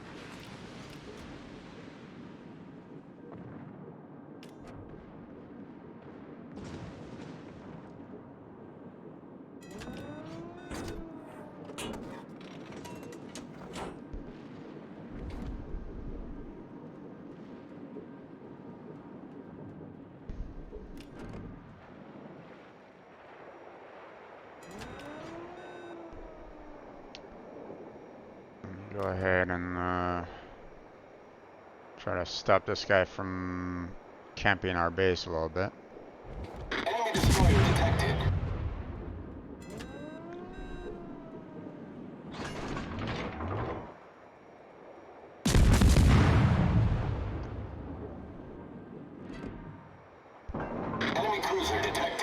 Speaker 1: Go ahead and try to stop this guy from camping our base a little bit.
Speaker 2: Enemy destroyer detected. Enemy cruiser detected.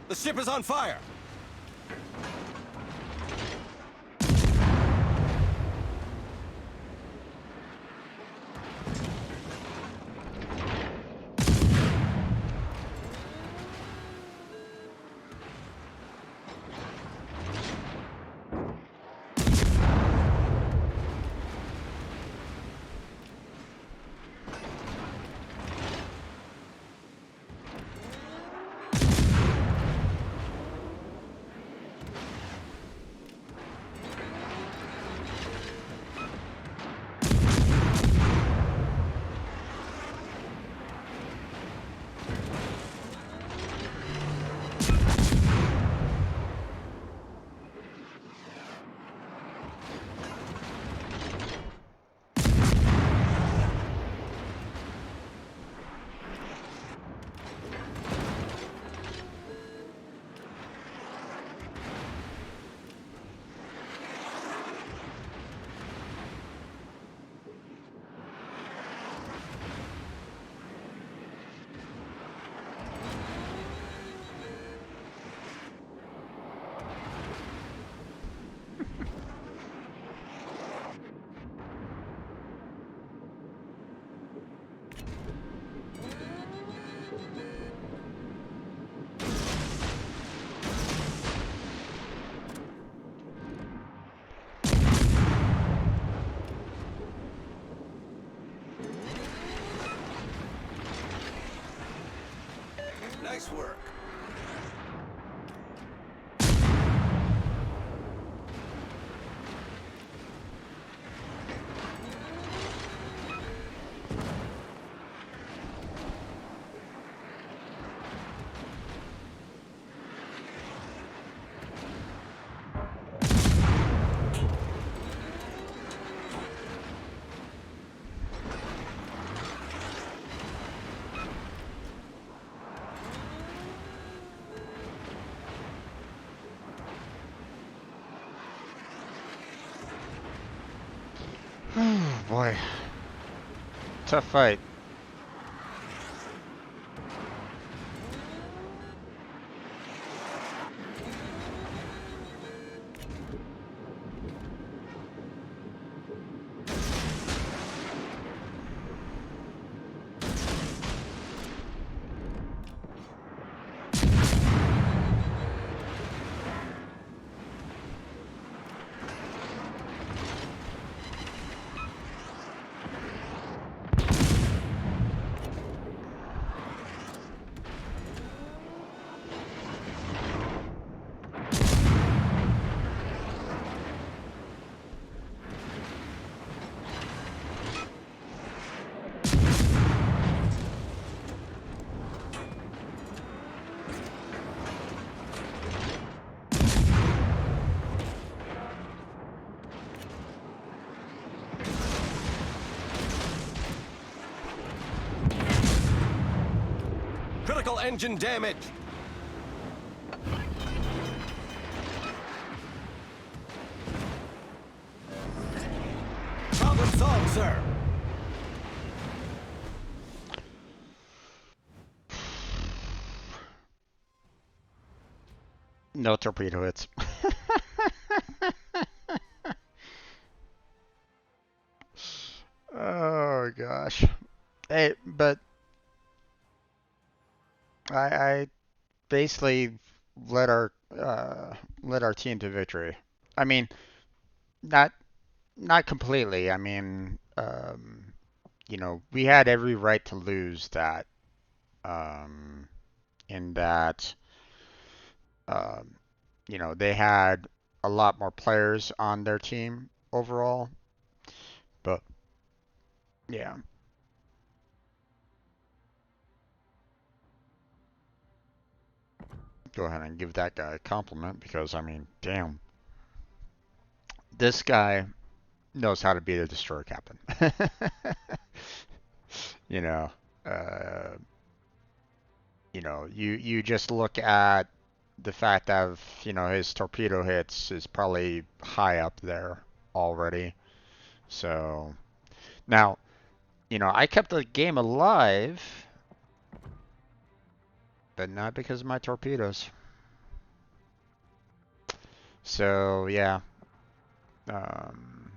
Speaker 3: The ship is on fire! Nice work.
Speaker 1: Oh boy. Tough fight.
Speaker 3: Critical engine damage. Problem solved, sir.
Speaker 1: No torpedo hits. Oh gosh. Hey, but I basically led our led our team to victory. I mean, not not completely. I mean, you know, we had every right to lose that. Um, in that, um, you know, they had a lot more players on their team overall. But yeah, go ahead and give that guy a compliment because I mean, damn, this guy knows how to be the destroyer captain. you know, uh, you just look at the fact that his torpedo hits is probably high up there already. So now, I kept the game alive, but not because of my torpedoes. So yeah, um,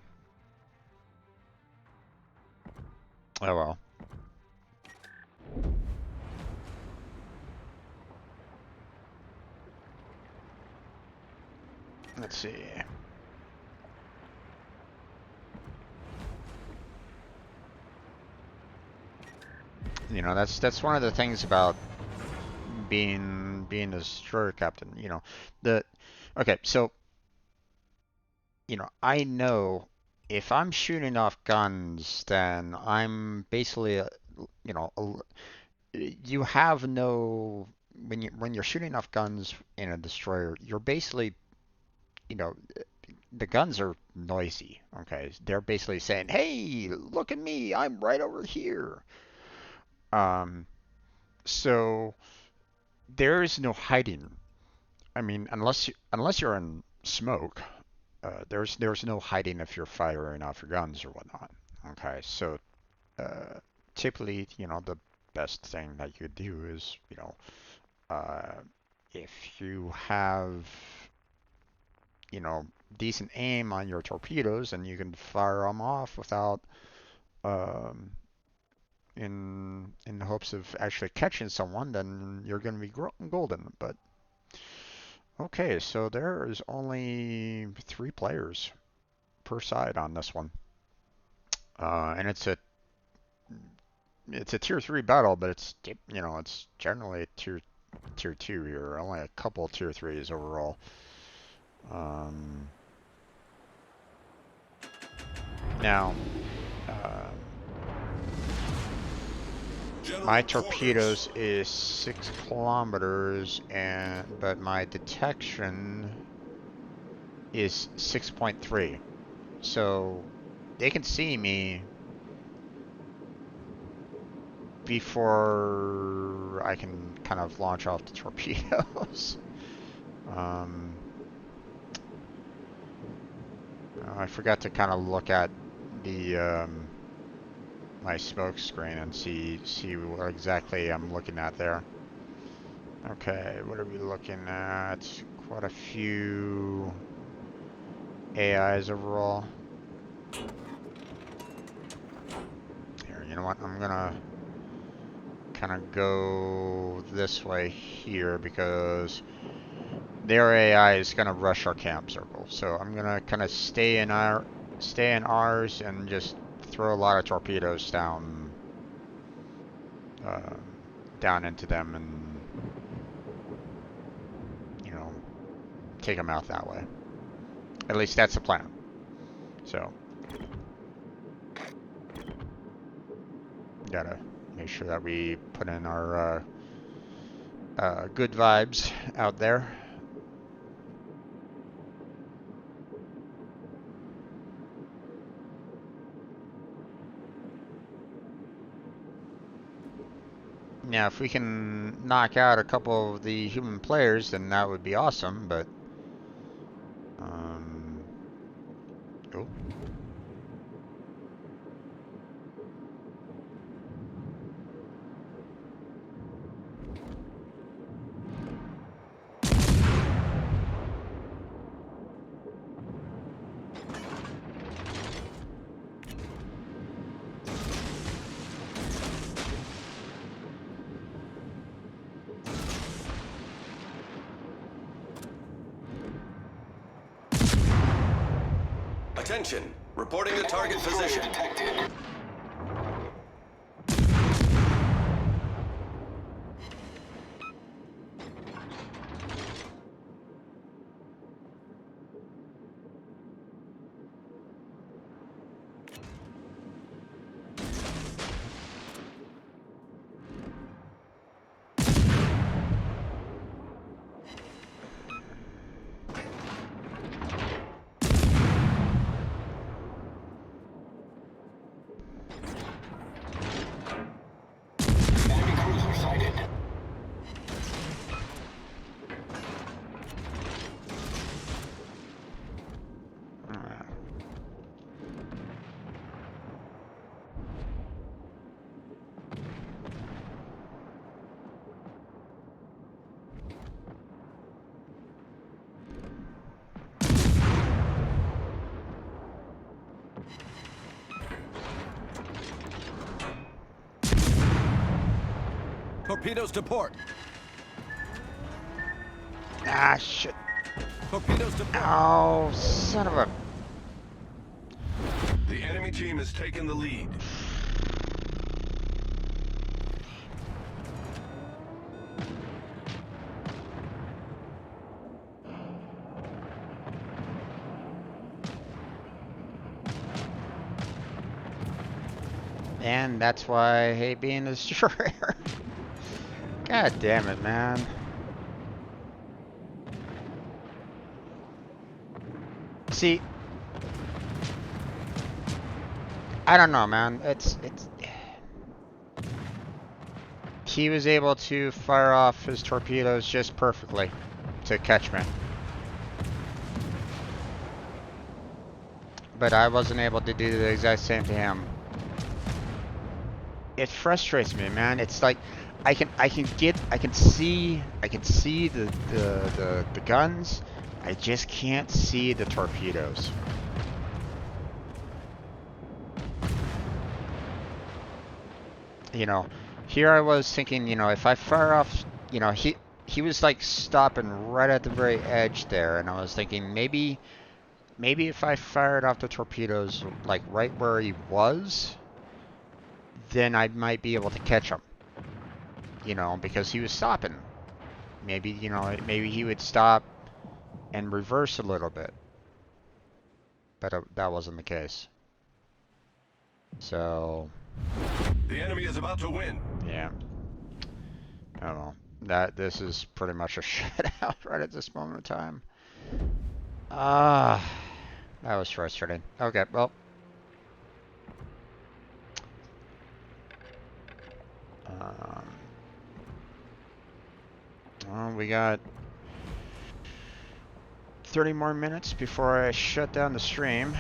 Speaker 1: oh well. Let's see. That's one of the things about being a destroyer captain. The okay, so I know if I'm shooting off guns, then I'm basically, you know, you have no when you're shooting off guns in a destroyer, you're basically, you know, the guns are noisy. Okay, they're basically saying, "Hey, look at me, I'm right over here." Um, so there is no hiding. I mean, unless you're in smoke, there's no hiding if you're firing off your guns or whatnot. Okay, so uh, typically, the best thing that you could do is, uh, if you have, decent aim on your torpedoes and you can fire them off without, um, in the hopes of actually catching someone, then you're going to be golden. But okay, so there is only 3 players per side on this one, and it's a tier 3 battle, but it's generally tier 2 here. Only a couple tier 3s overall. Um, now, um, my
Speaker 4: General
Speaker 1: torpedoes
Speaker 4: quarters.
Speaker 1: is 6 kilometers, but my detection is 6.3. So they can see me before I can kind of launch off the torpedoes. um, I forgot to kind of look at the my smoke screen and see what exactly I'm looking at there. Okay, what are we looking at? Quite a few AIs overall. Here, you know what? I'm gonna kind of go this way here because their AI is gonna rush our camp circle. So I'm gonna kind of stay in ours and just throw a lot of torpedoes uh, down into them and take them out that way. At least that's the plan. So gotta make sure that we put in our good vibes out there. Now, if we can knock out a couple of the human players, then that would be awesome, but... Oh.
Speaker 3: Attention. Reporting the target
Speaker 2: Destroyer
Speaker 3: position.
Speaker 2: detected. Enemy cruiser sighted.
Speaker 1: Alright.
Speaker 3: Torpedoes to port.
Speaker 1: Ah, shit.
Speaker 3: Torpedoes to port.
Speaker 1: Oh, son of a...
Speaker 4: The enemy team has taken the lead.
Speaker 1: And that's why I hate being a destroyer. God damn it, man. See, I don't know, man. It's he was able to fire off his torpedoes just perfectly to catch me. But I wasn't able to do the exact same to him. It frustrates me, man. It's like I can see the guns. I just can't see the torpedoes. You know, here I was thinking, you know, if I fire off, you know, he was like stopping right at the very edge there, and I was thinking maybe if I fired off the torpedoes like right where he was, then I might be able to catch him. You know, because he was stopping. Maybe, you know, maybe he would stop and reverse a little bit. But that wasn't the case. So,
Speaker 4: The enemy is about to win.
Speaker 1: yeah. I don't know. This is pretty much a shutout right at this moment in time. That was frustrating. Okay, well. Well, we got 30 more minutes before I shut down the stream.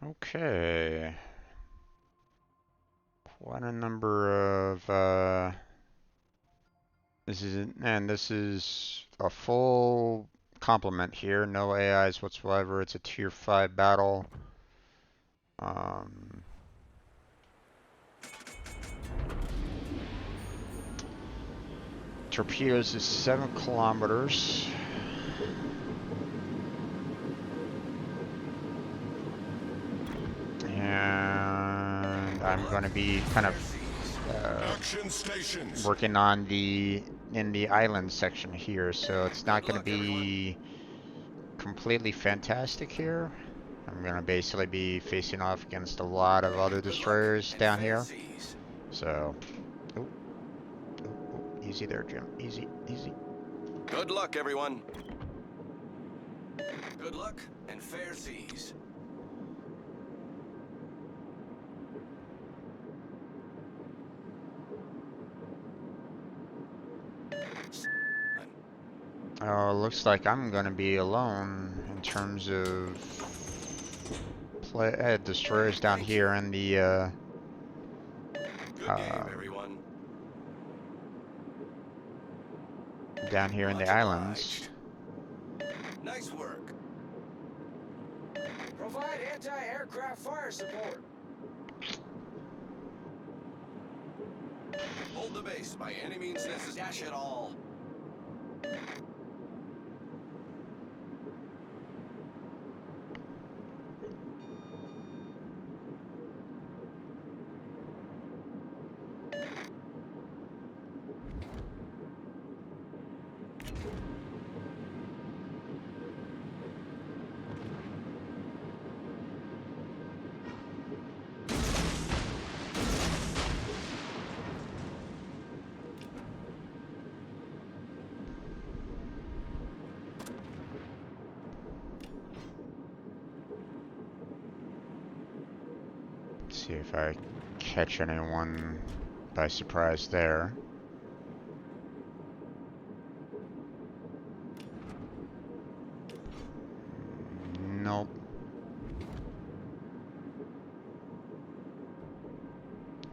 Speaker 1: Okay. What a number of this is a full complement here. No AIs whatsoever. It's a tier 5 battle. Um, torpedoes is 7 kilometers. And I'm going to be kind of
Speaker 4: Action stations.
Speaker 1: working on in the island section here, so it's not going to be completely fantastic here. I'm going to basically be facing off against a lot of other destroyers down here. So, oh, easy there, Jim. Easy, easy.
Speaker 3: Good luck, everyone. Good luck and fair seas.
Speaker 1: Oh, looks like I'm going to be alone in terms of destroyers down here in the
Speaker 3: Good game, everyone.
Speaker 1: down here in the islands.
Speaker 3: Nice work.
Speaker 2: Provide anti-aircraft fire support.
Speaker 3: Hold the base by any means necessary. Dash it all.
Speaker 1: See if I catch anyone by surprise there. Nope.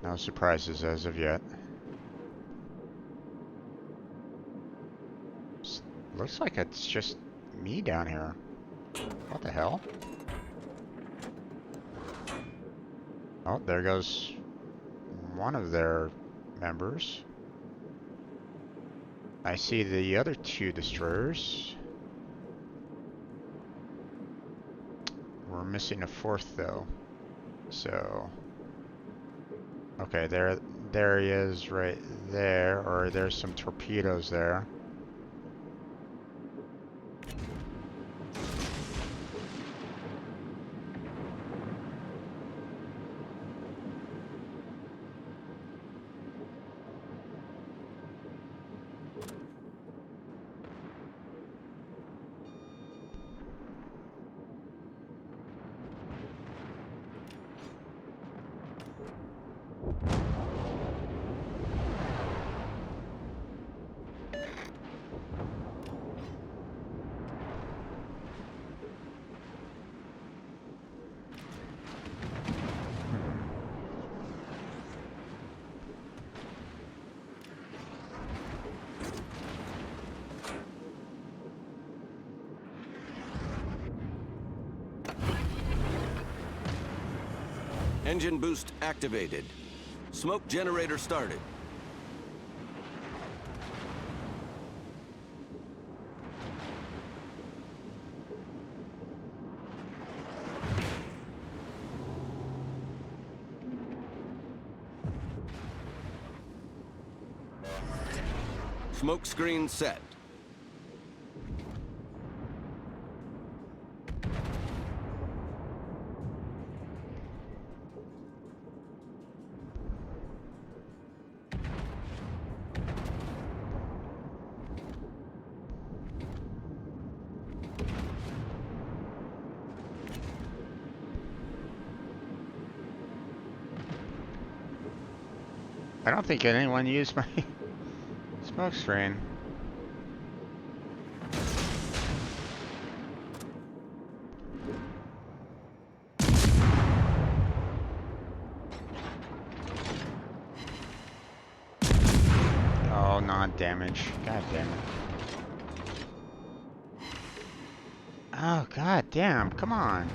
Speaker 1: No surprises as of yet. Looks like it's just me down here. What the hell? Oh, there goes one of their members. I see the other 2 destroyers. We're missing a 4th though. So, okay, there he is right there, or there's some torpedoes there.
Speaker 3: Engine boost activated. Smoke generator started. Smoke screen set.
Speaker 1: I don't think anyone used my smoke screen. Oh, non-damage. God damn it. Oh, god damn. Come on.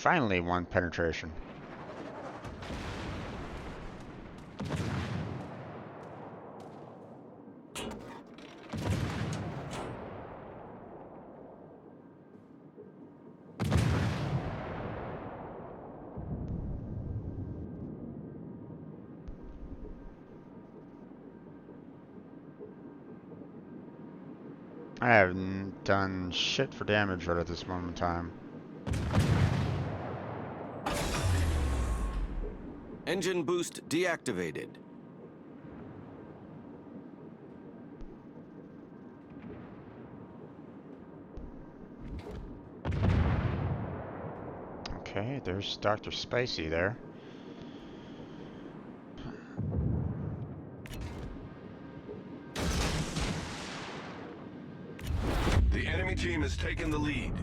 Speaker 1: Finally, one penetration. I haven't done shit for damage right at this moment in time.
Speaker 3: Engine boost deactivated.
Speaker 1: Okay, there's Dr. Spicy there.
Speaker 4: The enemy team has taken the lead.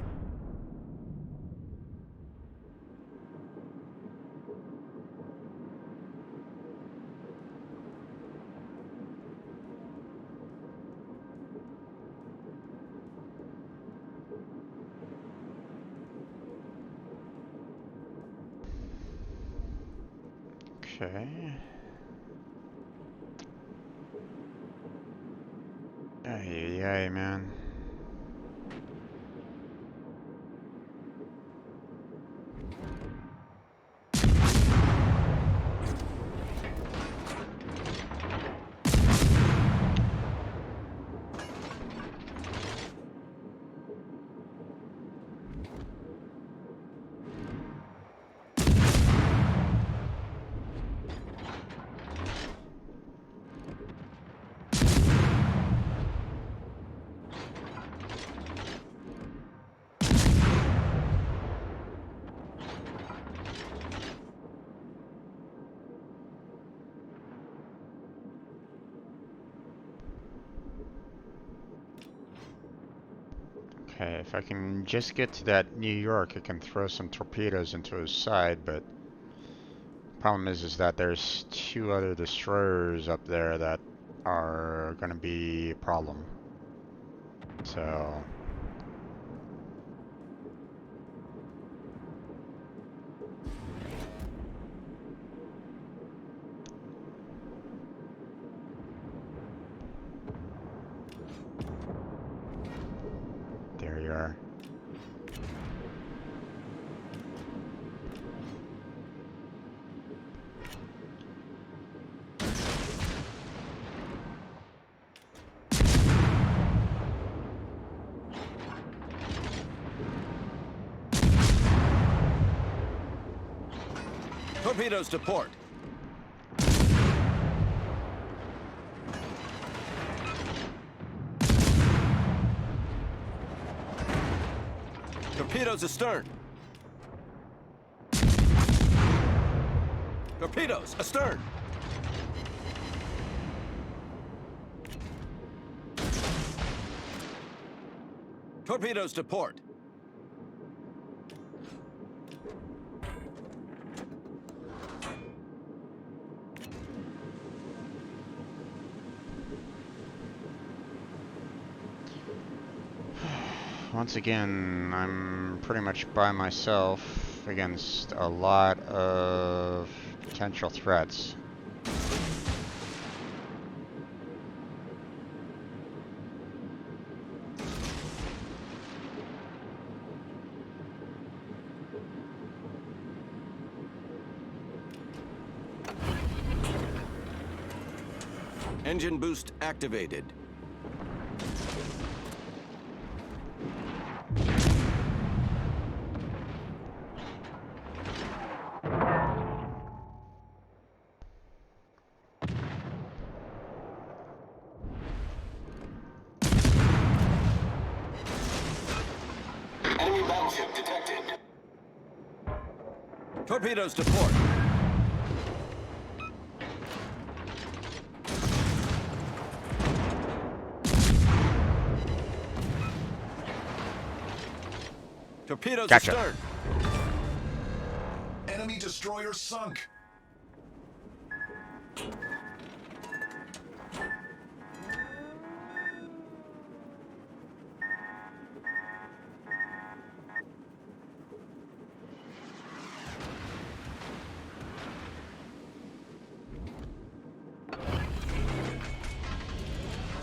Speaker 1: Okay. Ay, ay, man. Okay, if I can just get to that New York, I can throw some torpedoes into his side, but problem is that there's two other destroyers up there that are gonna be a problem. So there you are.
Speaker 3: Torpedoes to port. Torpedoes astern. Torpedoes astern. Torpedoes to port.
Speaker 1: Once again, I'm pretty much by myself against a lot of potential threats.
Speaker 3: Engine boost activated. Enemy battleship detected. Torpedoes to port. Torpedoes
Speaker 1: Gotcha.
Speaker 3: astern.
Speaker 4: Enemy destroyer sunk.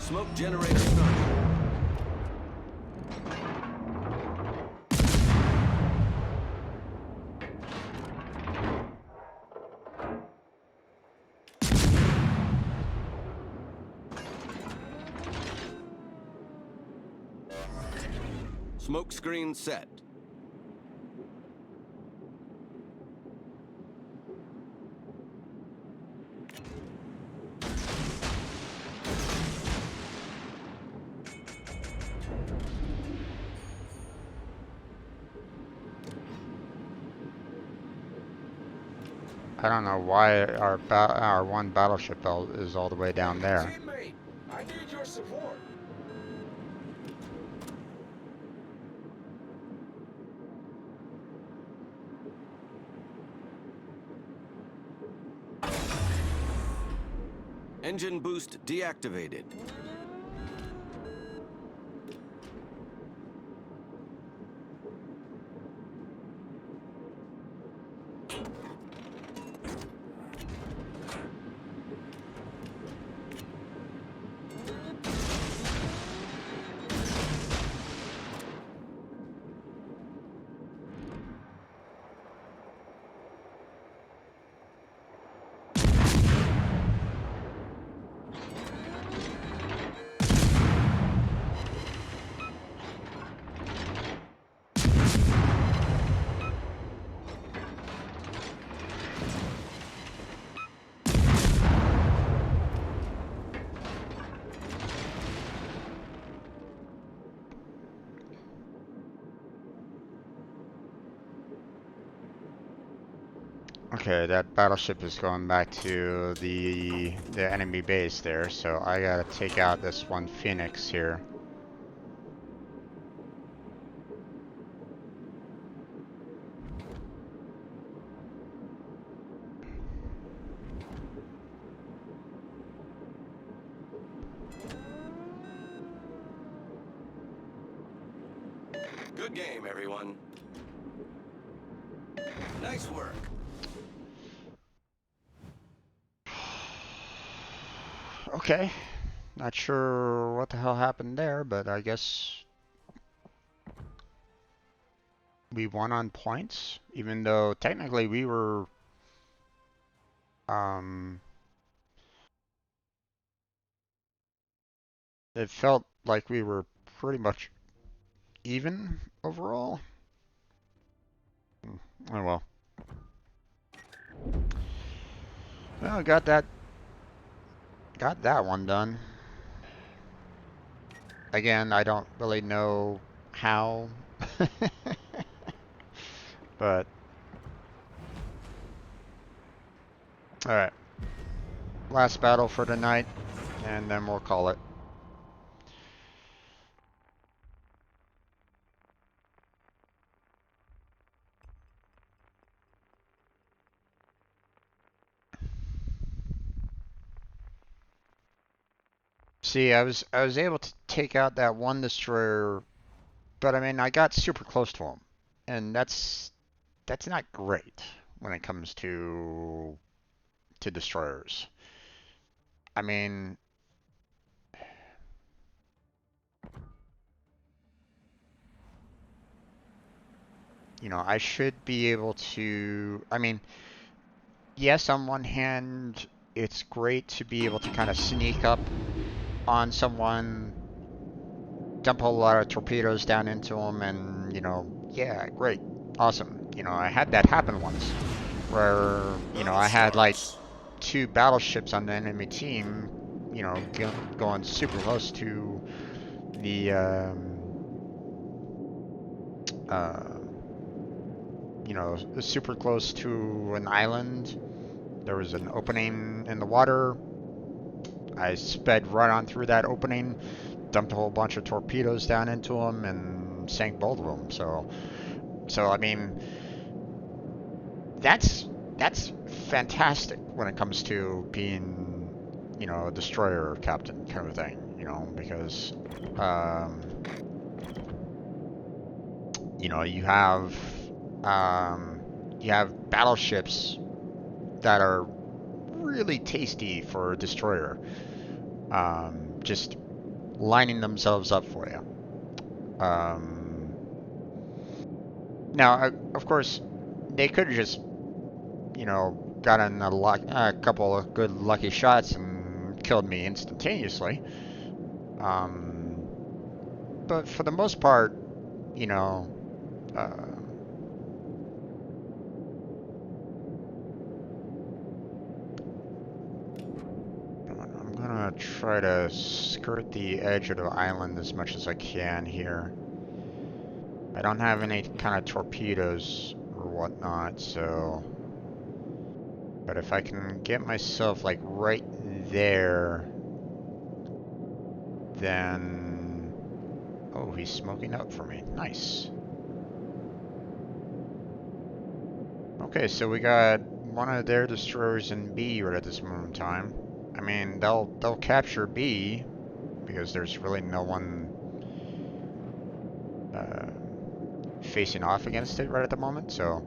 Speaker 3: Smoke generator started. Smoke screen set.
Speaker 1: I don't know why our one battleship is all the way down there.
Speaker 2: Teammate, I need your support.
Speaker 3: Engine boost deactivated.
Speaker 1: Okay, that battleship is going back to the enemy base there, so I gotta take out this one Phoenix here.
Speaker 3: Good game, everyone. Nice work.
Speaker 1: Okay, not sure what the hell happened there, but I guess we won on points, even though technically we were, it felt like we were pretty much even overall. Oh well. Well, got that one done. Again, I don't really know how, but all right. Last battle for tonight, and then we'll call it. See, I was able to take out that one destroyer, but I mean, I got super close to him, and that's not great when it comes to destroyers. I mean, you know, I should be able to. I mean, yes, on one hand, it's great to be able to kind of sneak up on someone, dump a lot of torpedoes down into them, and, you know, yeah, great, awesome. You know, I had that happen once, where, you know,
Speaker 4: Battle
Speaker 1: I had like
Speaker 4: starts.
Speaker 1: 2 battleships on the enemy team, you know, going super close to the, uh, you know, super close to an island. There was an opening in the water. I sped right on through that opening, dumped a whole bunch of torpedoes down into them, and sank both of them. So I mean, that's fantastic when it comes to being, you know, a destroyer captain kind of thing. You know, because um, you know, you have battleships that are really tasty for a destroyer. Just lining themselves up for you. Now, of course, they could have just, gotten a couple of good lucky shots and killed me instantaneously. But for the most part, you know, I'm gonna try to skirt the edge of the island as much as I can here. I don't have any kind of torpedoes or whatnot, so... But if I can get myself, like, right there, then... Oh, he's smoking up for me. Nice. Okay, so we got one of their destroyers in B right at this moment in time. I mean, they'll capture B because there's really no one facing off against it right at the moment, so...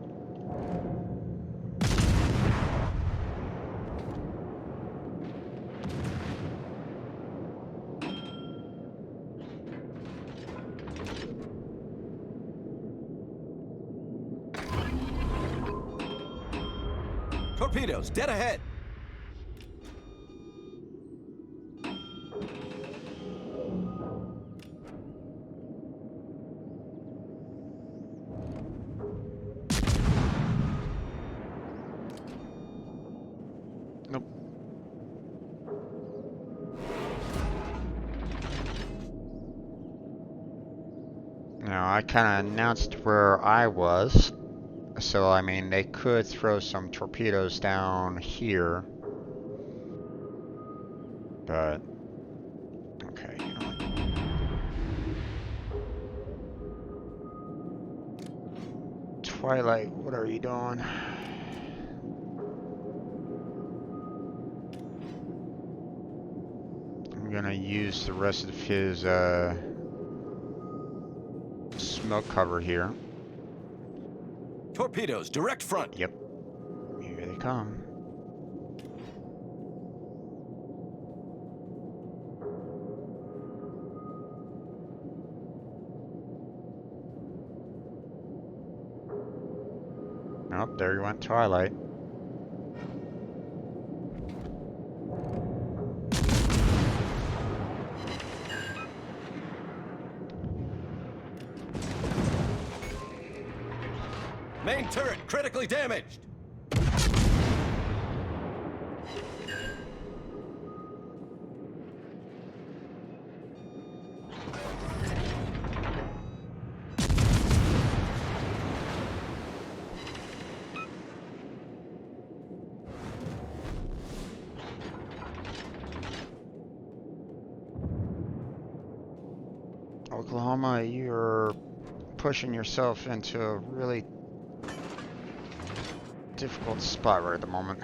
Speaker 3: Torpedoes, dead ahead.
Speaker 1: Nope. Now, I kind of announced where I was, so I mean, they could throw some torpedoes down here, but okay, you know what? Twilight, what are you doing? I'm gonna use the rest of his smoke cover here.
Speaker 3: Torpedoes, direct front.
Speaker 1: Yep, here they come. Oh, there you went Twilight.
Speaker 3: Main turret critically damaged.
Speaker 1: Oklahoma, you're pushing yourself into a really difficult spot right at the moment.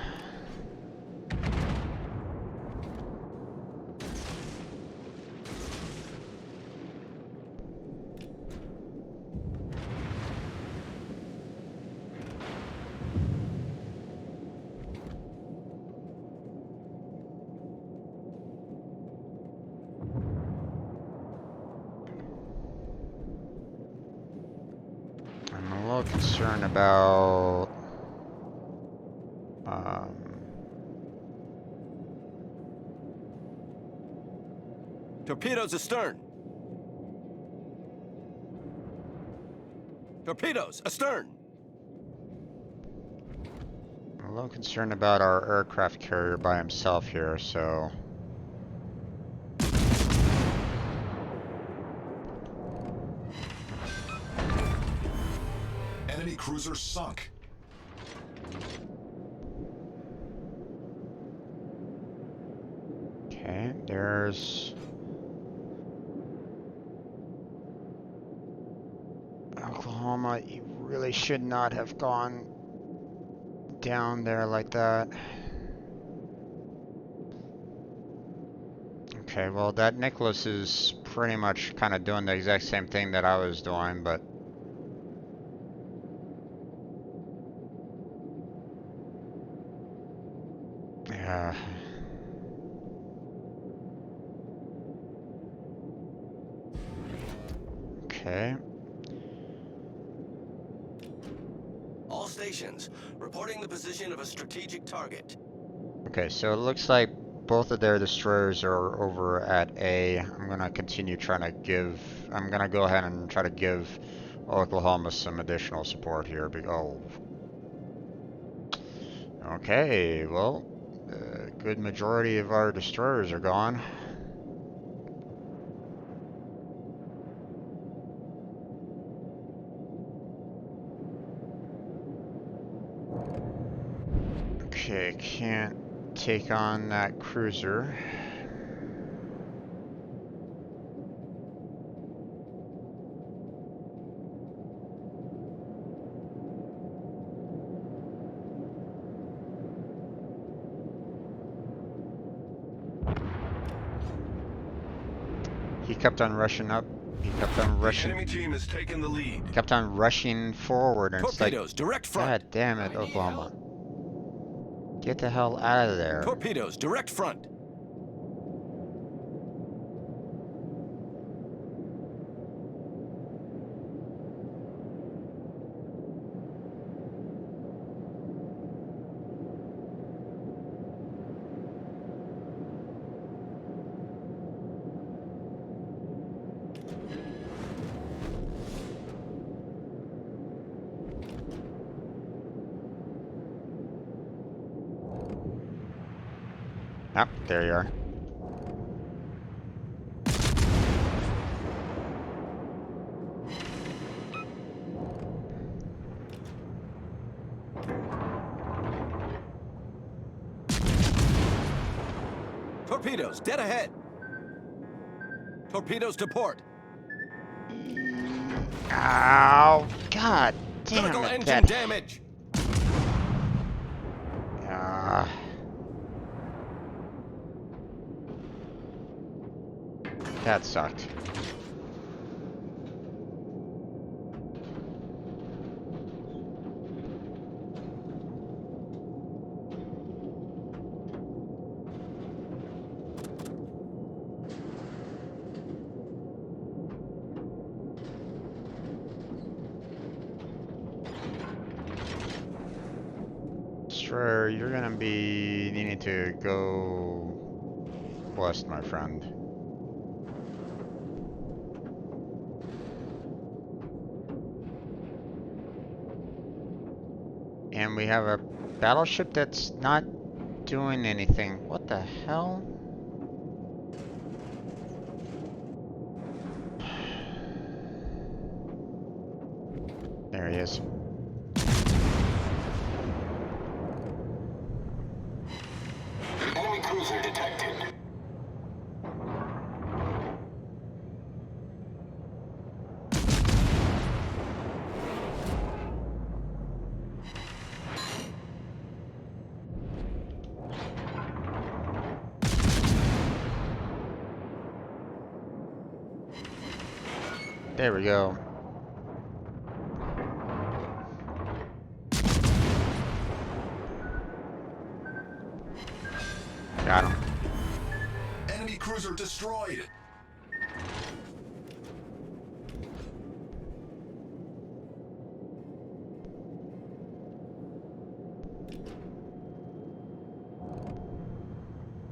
Speaker 1: I'm a little concerned about
Speaker 3: Torpedoes astern. Torpedoes astern.
Speaker 1: I'm a little concerned about our aircraft carrier by himself here, so...
Speaker 4: Enemy cruiser sunk.
Speaker 1: Okay, there's... Oklahoma, you really should not have gone down there like that. Okay, well, that Nicholas is pretty much kind of doing the exact same thing that I was doing, but... Yeah. Okay.
Speaker 3: All stations, reporting the position of a strategic target.
Speaker 1: Okay, so it looks like both of their destroyers are over at A. I'm gonna continue trying to give. I'm gonna go ahead and try to give Oklahoma some additional support here. Oh, okay. Well, a good majority of our destroyers are gone. Okay, can't take on that cruiser. He kept on rushing up. He kept on
Speaker 4: The
Speaker 1: rushing.
Speaker 4: enemy team has taken the lead.
Speaker 1: Kept on rushing forward, and it's like,
Speaker 3: Torpedoes, direct front.
Speaker 1: God damn it, Oklahoma. Get the hell out of there.
Speaker 3: Torpedoes, direct front.
Speaker 1: Yep, there you are.
Speaker 3: Torpedoes, dead ahead. Torpedoes to port.
Speaker 1: Ow! God damn
Speaker 3: Critical
Speaker 1: it,
Speaker 3: engine
Speaker 1: that...
Speaker 3: damage.
Speaker 1: Ah. That sucked. Destroyer, you're gonna be needing to go west, my friend. And we have a battleship that's not doing anything. What the hell? There he is.
Speaker 2: Enemy cruiser detected.
Speaker 1: There we go. Got him.
Speaker 4: Enemy cruiser destroyed.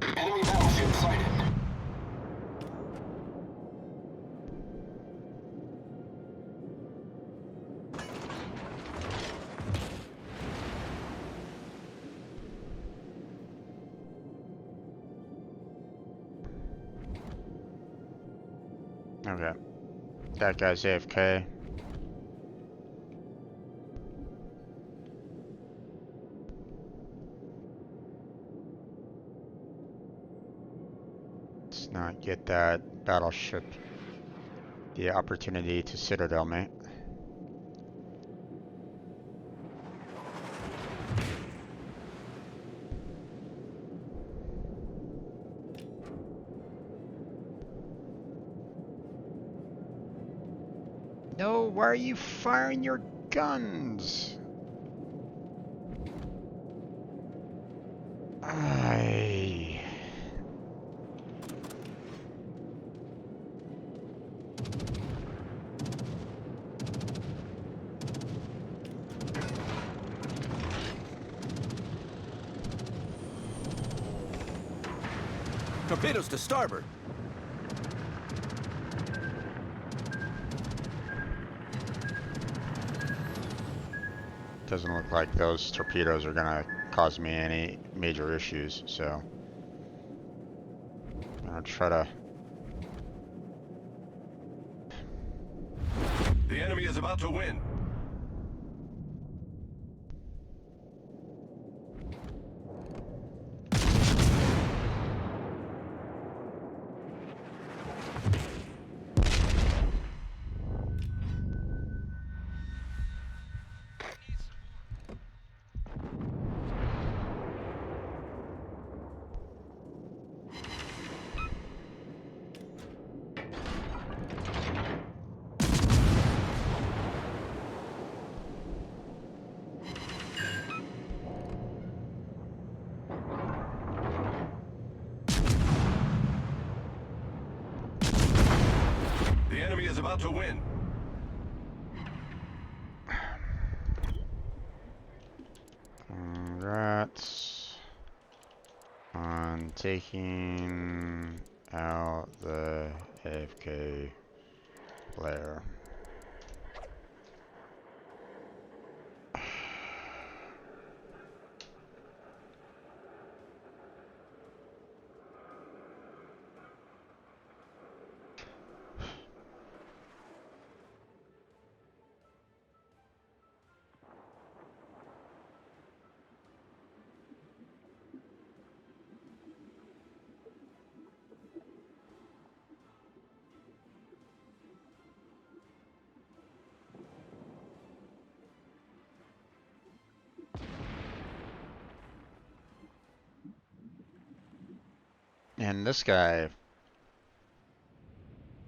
Speaker 2: Enemy battleship sighted.
Speaker 1: Okay. That guy's AFK. Let's not get that battleship the opportunity to citadel, mate. No, why are you firing your guns? I...
Speaker 3: Torpedoes to starboard.
Speaker 1: Doesn't look like those torpedoes are gonna cause me any major issues, so I'll try to.
Speaker 4: The enemy is about to win. The enemy is about to win.
Speaker 1: Congrats on taking out the AFK player. And this guy,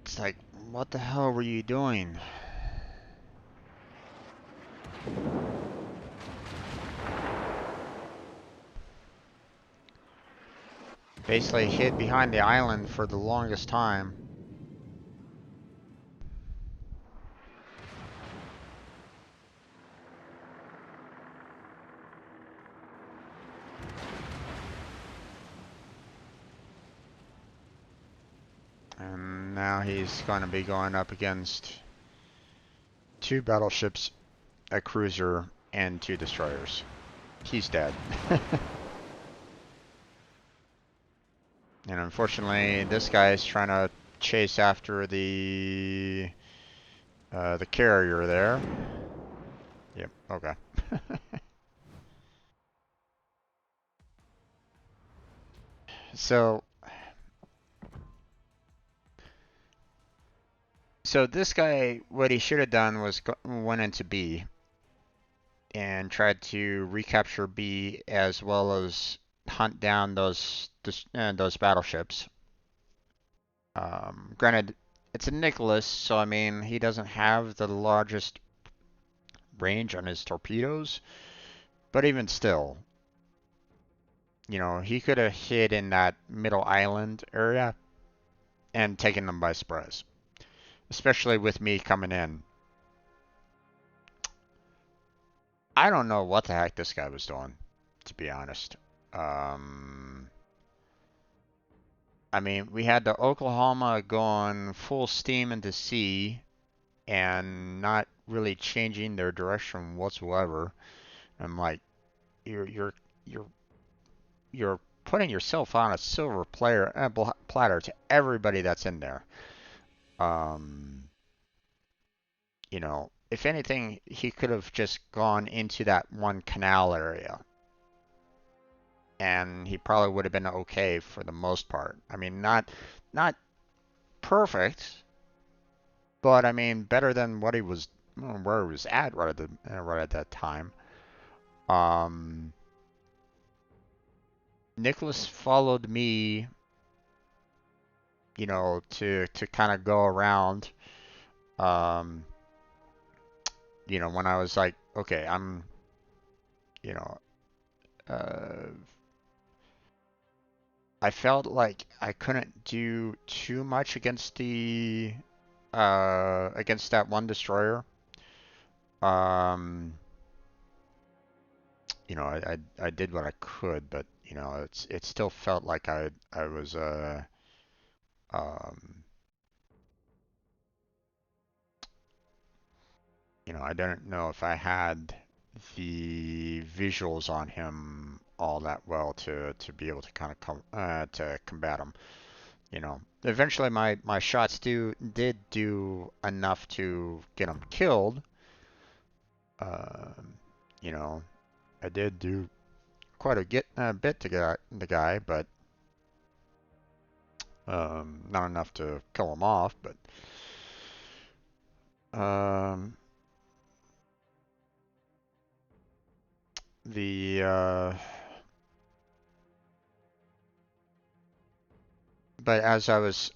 Speaker 1: it's like, what the hell were you doing? Basically hid behind the island for the longest time. And now he's going to be going up against 2 battleships, a cruiser, and 2 destroyers. He's dead. And unfortunately, this guy is trying to chase after the carrier there. Yep, okay. So this guy, what he should have done was went into B and tried to recapture B as well as hunt down those battleships. Granted, it's a Nicholas, so I mean he doesn't have the largest range on his torpedoes, but even still, you know, he could have hid in that middle island area and taken them by surprise, especially with me coming in. I don't know what the heck this guy was doing, to be honest. I mean, we had the Oklahoma going full steam into sea and not really changing their direction whatsoever. I'm like, you're you're putting yourself on a silver platter to everybody that's in there. You know, if anything, he could have just gone into that one canal area, and he probably would have been okay for the most part. I mean, not perfect, but I mean, better than what he was, where he was at right at that time. Nicholas followed me, you know, to kind of go around. You know, when I was like, okay, I'm, you know, I felt like I couldn't do too much against against that one destroyer. You know, I did what I could, but you know, it still felt like I was um, you know, I didn't know if I had the visuals on him all that well to be able to kind of to combat him. You know, eventually my shots did do enough to get him killed. Um, you know, I did do quite a bit to get the guy, but not enough to kill him off. But the but as I was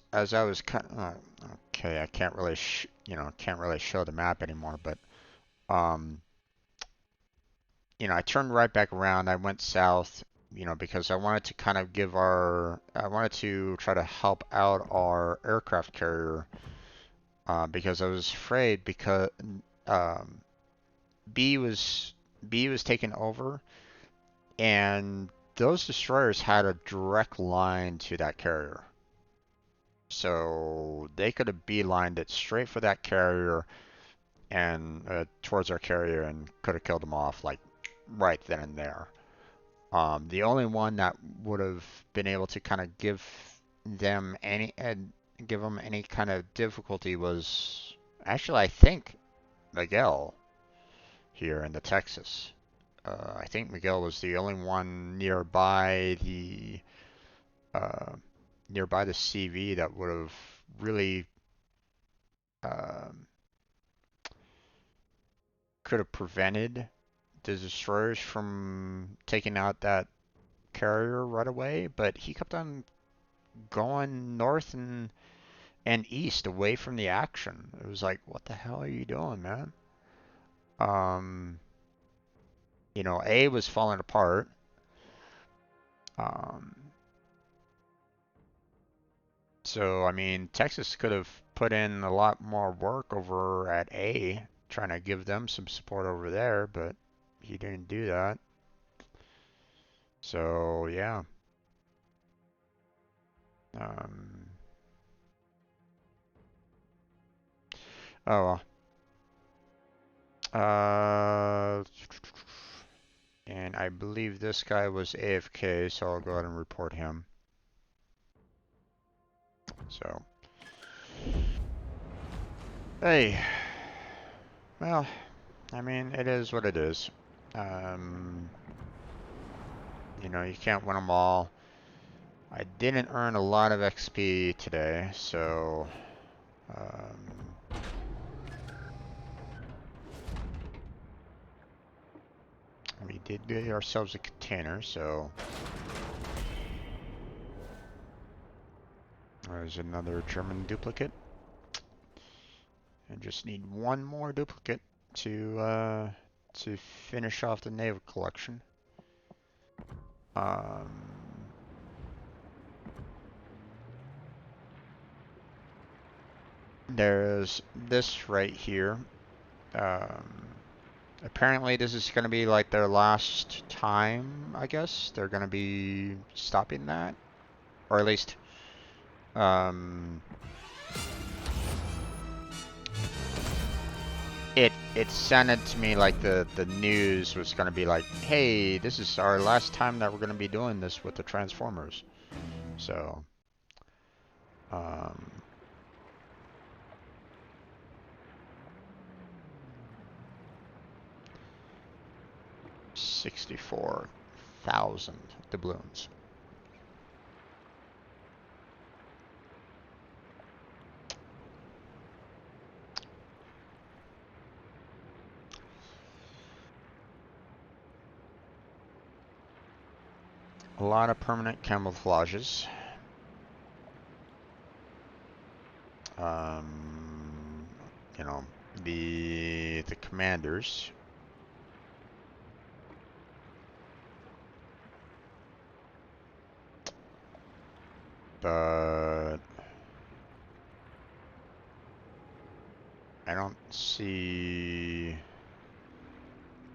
Speaker 1: okay, I can't really you know, can't really show the map anymore, but um you know, I turned right back around. I went south, you know, because I wanted to kind of I wanted to try to help out our aircraft carrier, because I was afraid because um, B was B was taken over, and those destroyers had a direct line to that carrier. So they could have beelined it straight for that carrier and towards our carrier and could have killed them off like right then and there. The only one that would have been able to kind of give them any kind of difficulty was actually, I think, Miguel here in the Texas. I think Miguel was the only one uh, nearby the CV that would have really um, could have prevented the destroyers from taking out that carrier right away. But he kept on going north and east away from the action. It was like, what the hell are you doing, man? Um, you know, A was falling apart. Um, so I mean, Texas could have put in a lot more work over at A, trying to give them some support over there, but he didn't do that. So yeah. Um, oh, uh, and I believe this guy was AFK, so I'll go ahead and report him. So, hey, well, I mean, it is what it is. Um, you know, you can't win them all. I didn't earn a lot of XP today, so we did get ourselves a container, so there's another German duplicate. I just need one more duplicate to finish off the naval collection. Um, there's this right here. Um, Apparently this is going to be like their last time, I guess. They're going to be stopping that. Or at least, um, it sounded to me like the news was going to be like, hey, this is our last time that we're going to be doing this with the Transformers. So, um, 64,000 doubloons. A lot of permanent camouflages. You know, the commanders. But I don't see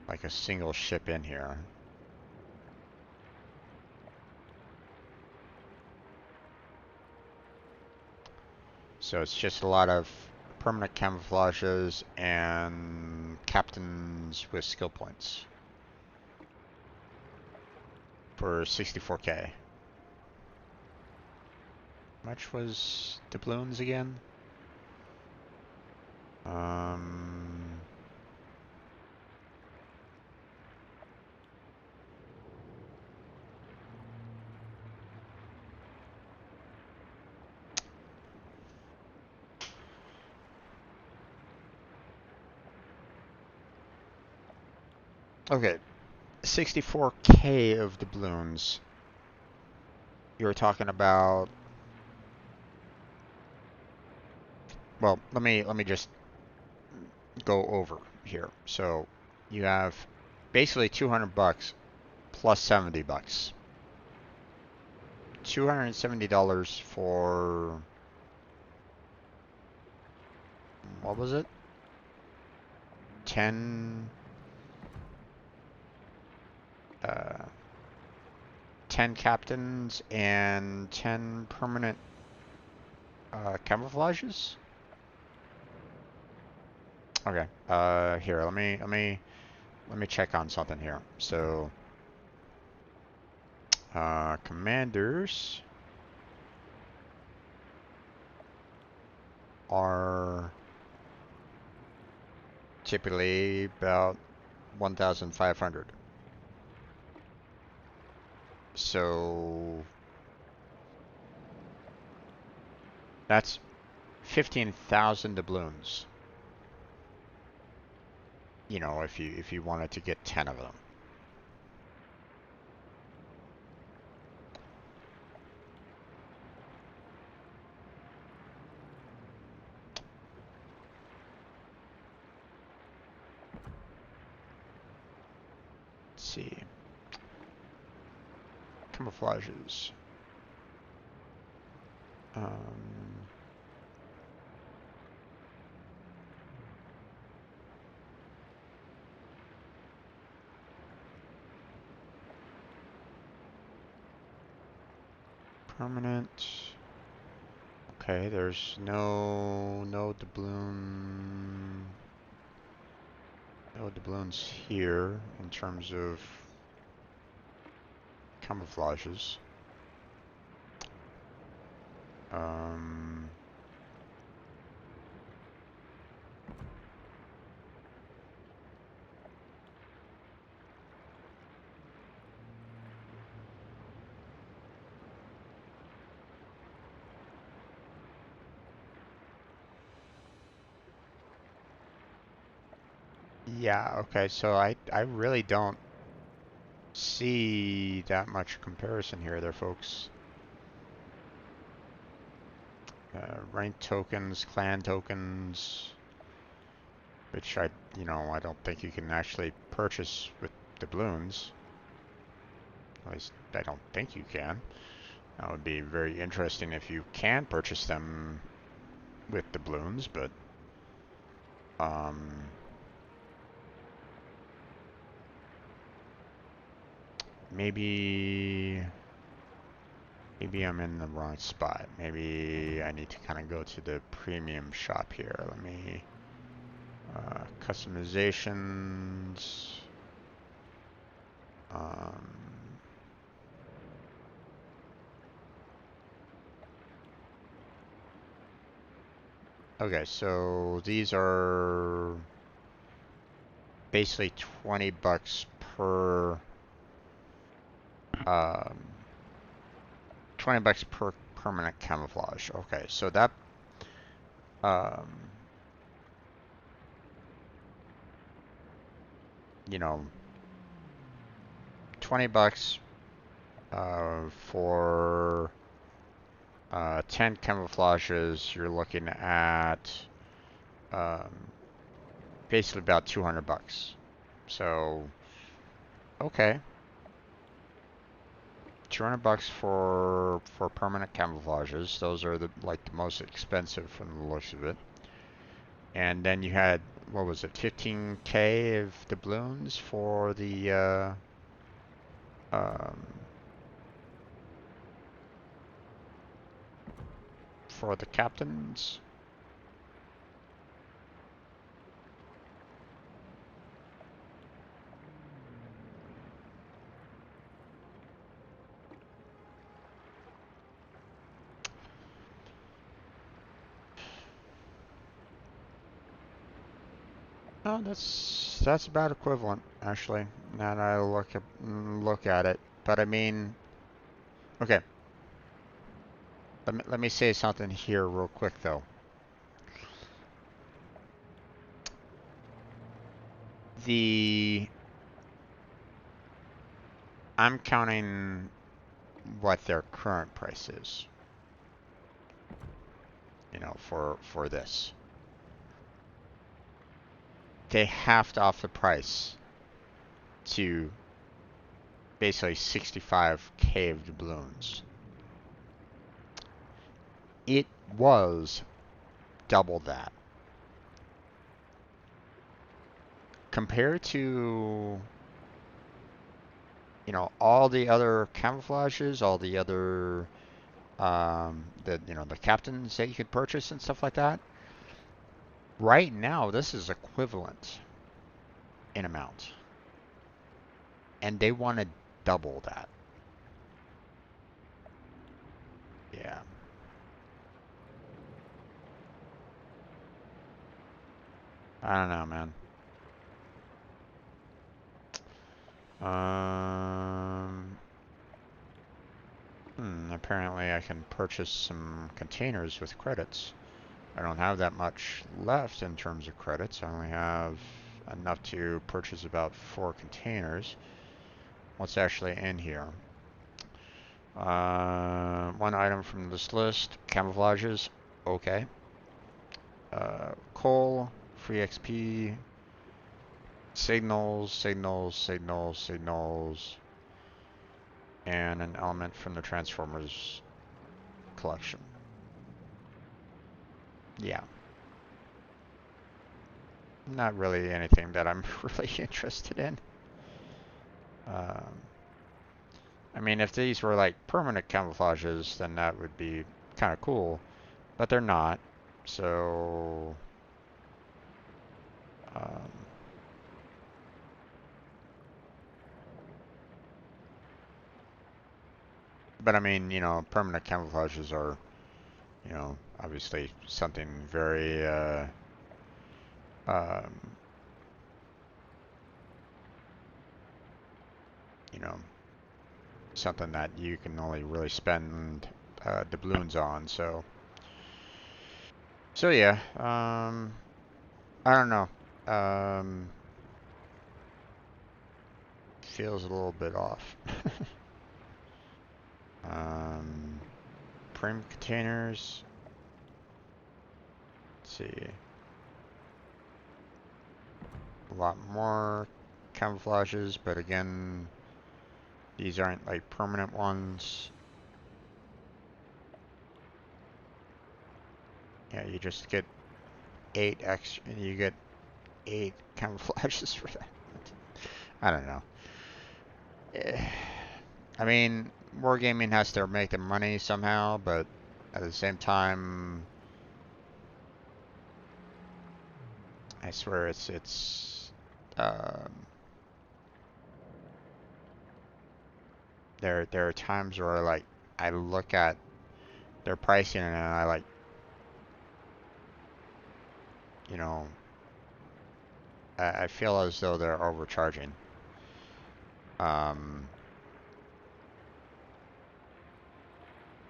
Speaker 1: like a single ship in here. So it's just a lot of permanent camouflages and captains with skill points for 64k. How much was doubloons again? Okay, 64k of doubloons. You were talking about. Well, let me just go over here. So you have basically 200 bucks plus 70 bucks. $270 for, what was it? 10 10 captains and 10 permanent camouflages. Okay. Here, let me check on something here. So, commanders are typically about 1,500. So that's 15,000 doubloons. You know, if you wanted to get 10 of them. Let's see. Camouflages. Permanent. Okay, there's no doubloons here in terms of camouflages. Yeah, okay, so I really don't see that much comparison here there, folks. Rank tokens, clan tokens, which I don't think you can actually purchase with doubloons. At least I don't think you can. That would be very interesting if you can purchase them with doubloons, but maybe I'm in the wrong spot. Maybe I need to kind of go to the premium shop here. Let me customizations. Okay, so these are basically 20 bucks per 20 bucks per permanent camouflage. Okay, so that you know, 20 bucks for 10 camouflages, you're looking at basically about 200 bucks. So, okay. 200 bucks for permanent camouflages. Those are the most expensive from the looks of it. And then you had, what was it, 15k of doubloons for the for the captains. No, that's about equivalent, actually. Now that I look at it, but I mean, okay. Let me say something here real quick though. I'm counting what their current price is, you know, for this. They halved off the price to basically 65 caved balloons. It was double that. Compared to, you know, all the other camouflages, all the other the captains that you could purchase and stuff like that. Right now, this is equivalent in amount, and they want to double that. Yeah. I don't know, man. Apparently I can purchase some containers with credits. I don't have that much left in terms of credits. I only have enough to purchase about 4 containers. What's actually in here? One item from this list, camouflages, okay. Coal, free XP, signals, and an element from the Transformers collection. Yeah. Not really anything that I'm really interested in. I mean, if these were like permanent camouflages, then that would be kind of cool, but they're not. So, but I mean, you know, permanent camouflages are, you know, obviously something very, you know, something that you can only really spend doubloons on. So yeah, I don't know. Feels a little bit off. Prim containers. Let's see. A lot more camouflages, but again, these aren't like permanent ones. Yeah, you just get 8 extra, you get 8 camouflages for that. I don't know. I mean, wargaming has to make the money somehow, but at the same time, I swear there are times where like I look at their pricing and I like, you know, I feel as though they're overcharging.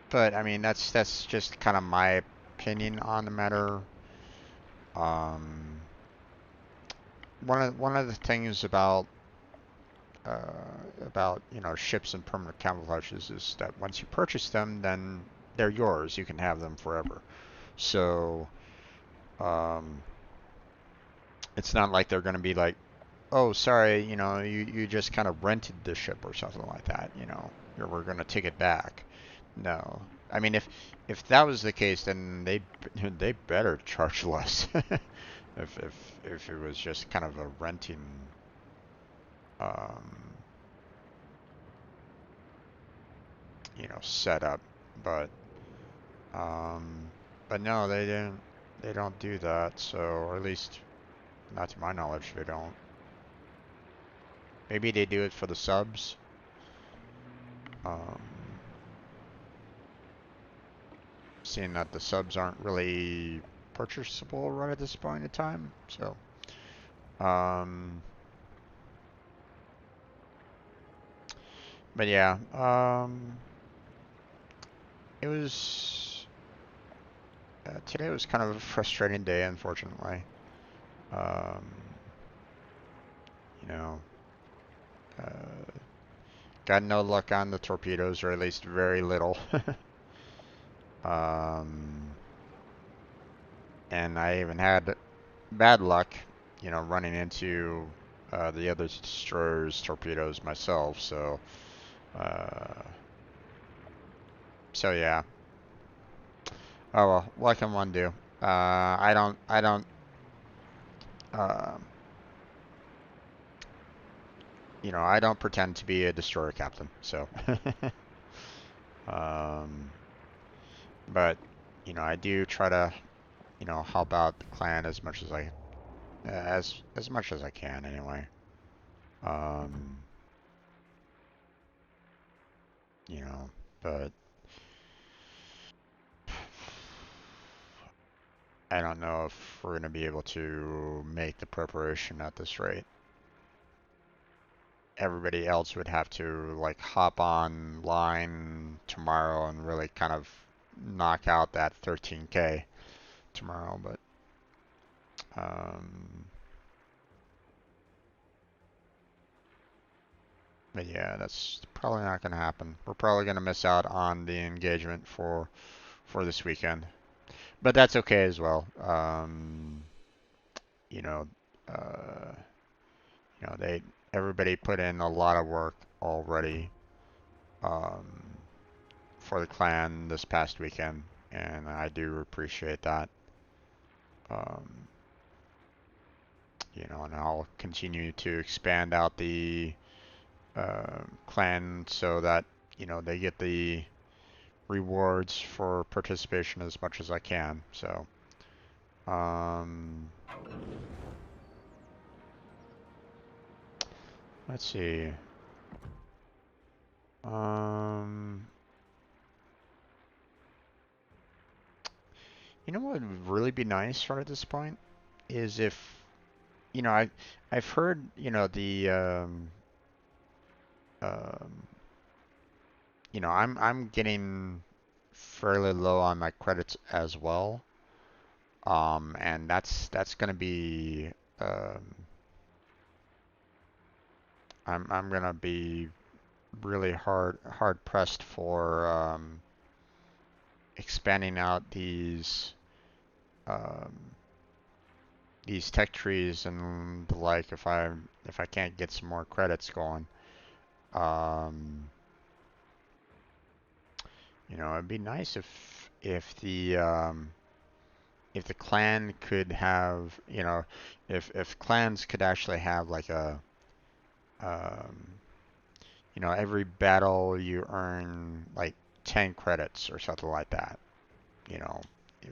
Speaker 1: But I mean, that's just kind of my opinion on the matter. One of the things about you know, ships and permanent camouflages is that once you purchase them, then they're yours. You can have them forever. So it's not like they're going to be like, oh, sorry, you know, you just kind of rented the ship or something like that, you know, or we're going to take it back. No. I mean, if that was the case, then they better charge less. If it was just kind of a renting you know, setup, but But no, they didn't. They don't do that. So, or at least, not to my knowledge, they don't. Maybe they do it for the subs. Um, Seeing that the subs aren't really purchasable right at this point in time. So, but yeah, it was today was kind of a frustrating day, unfortunately. Um, you know, uh, got no luck on the torpedoes, or at least very little. And I even had bad luck, running into the other destroyer's torpedoes myself. Uh, so yeah. Oh well, what can one do? Uh, I don't pretend to be a destroyer captain. So, um, but I do try to, help out the clan as much as as much as I can anyway. Um, but I don't know if we're gonna be able to make the preparation at this rate. Everybody else would have to like hop on line tomorrow and really kind of knock out that 13K tomorrow, um, but yeah, that's probably not gonna happen. We're probably gonna miss out on the engagement for this weekend, but that's okay as well. You know, uh, they everybody put in a lot of work already um, for the clan this past weekend, and I do appreciate that. Um, and I'll continue to expand out the clan so that they get the rewards for participation as much as I can. So, um, let's see. Um, what would really be nice right at this point is if I've heard the um, I'm getting fairly low on my credits as well. And that's gonna be um, I'm gonna be really hard pressed for expanding out um, these tech trees and the like if I can't get some more credits going. Um, it'd be nice if the clan could have, if clans could actually have like um, every battle you earn like 10 credits or something like that, you know,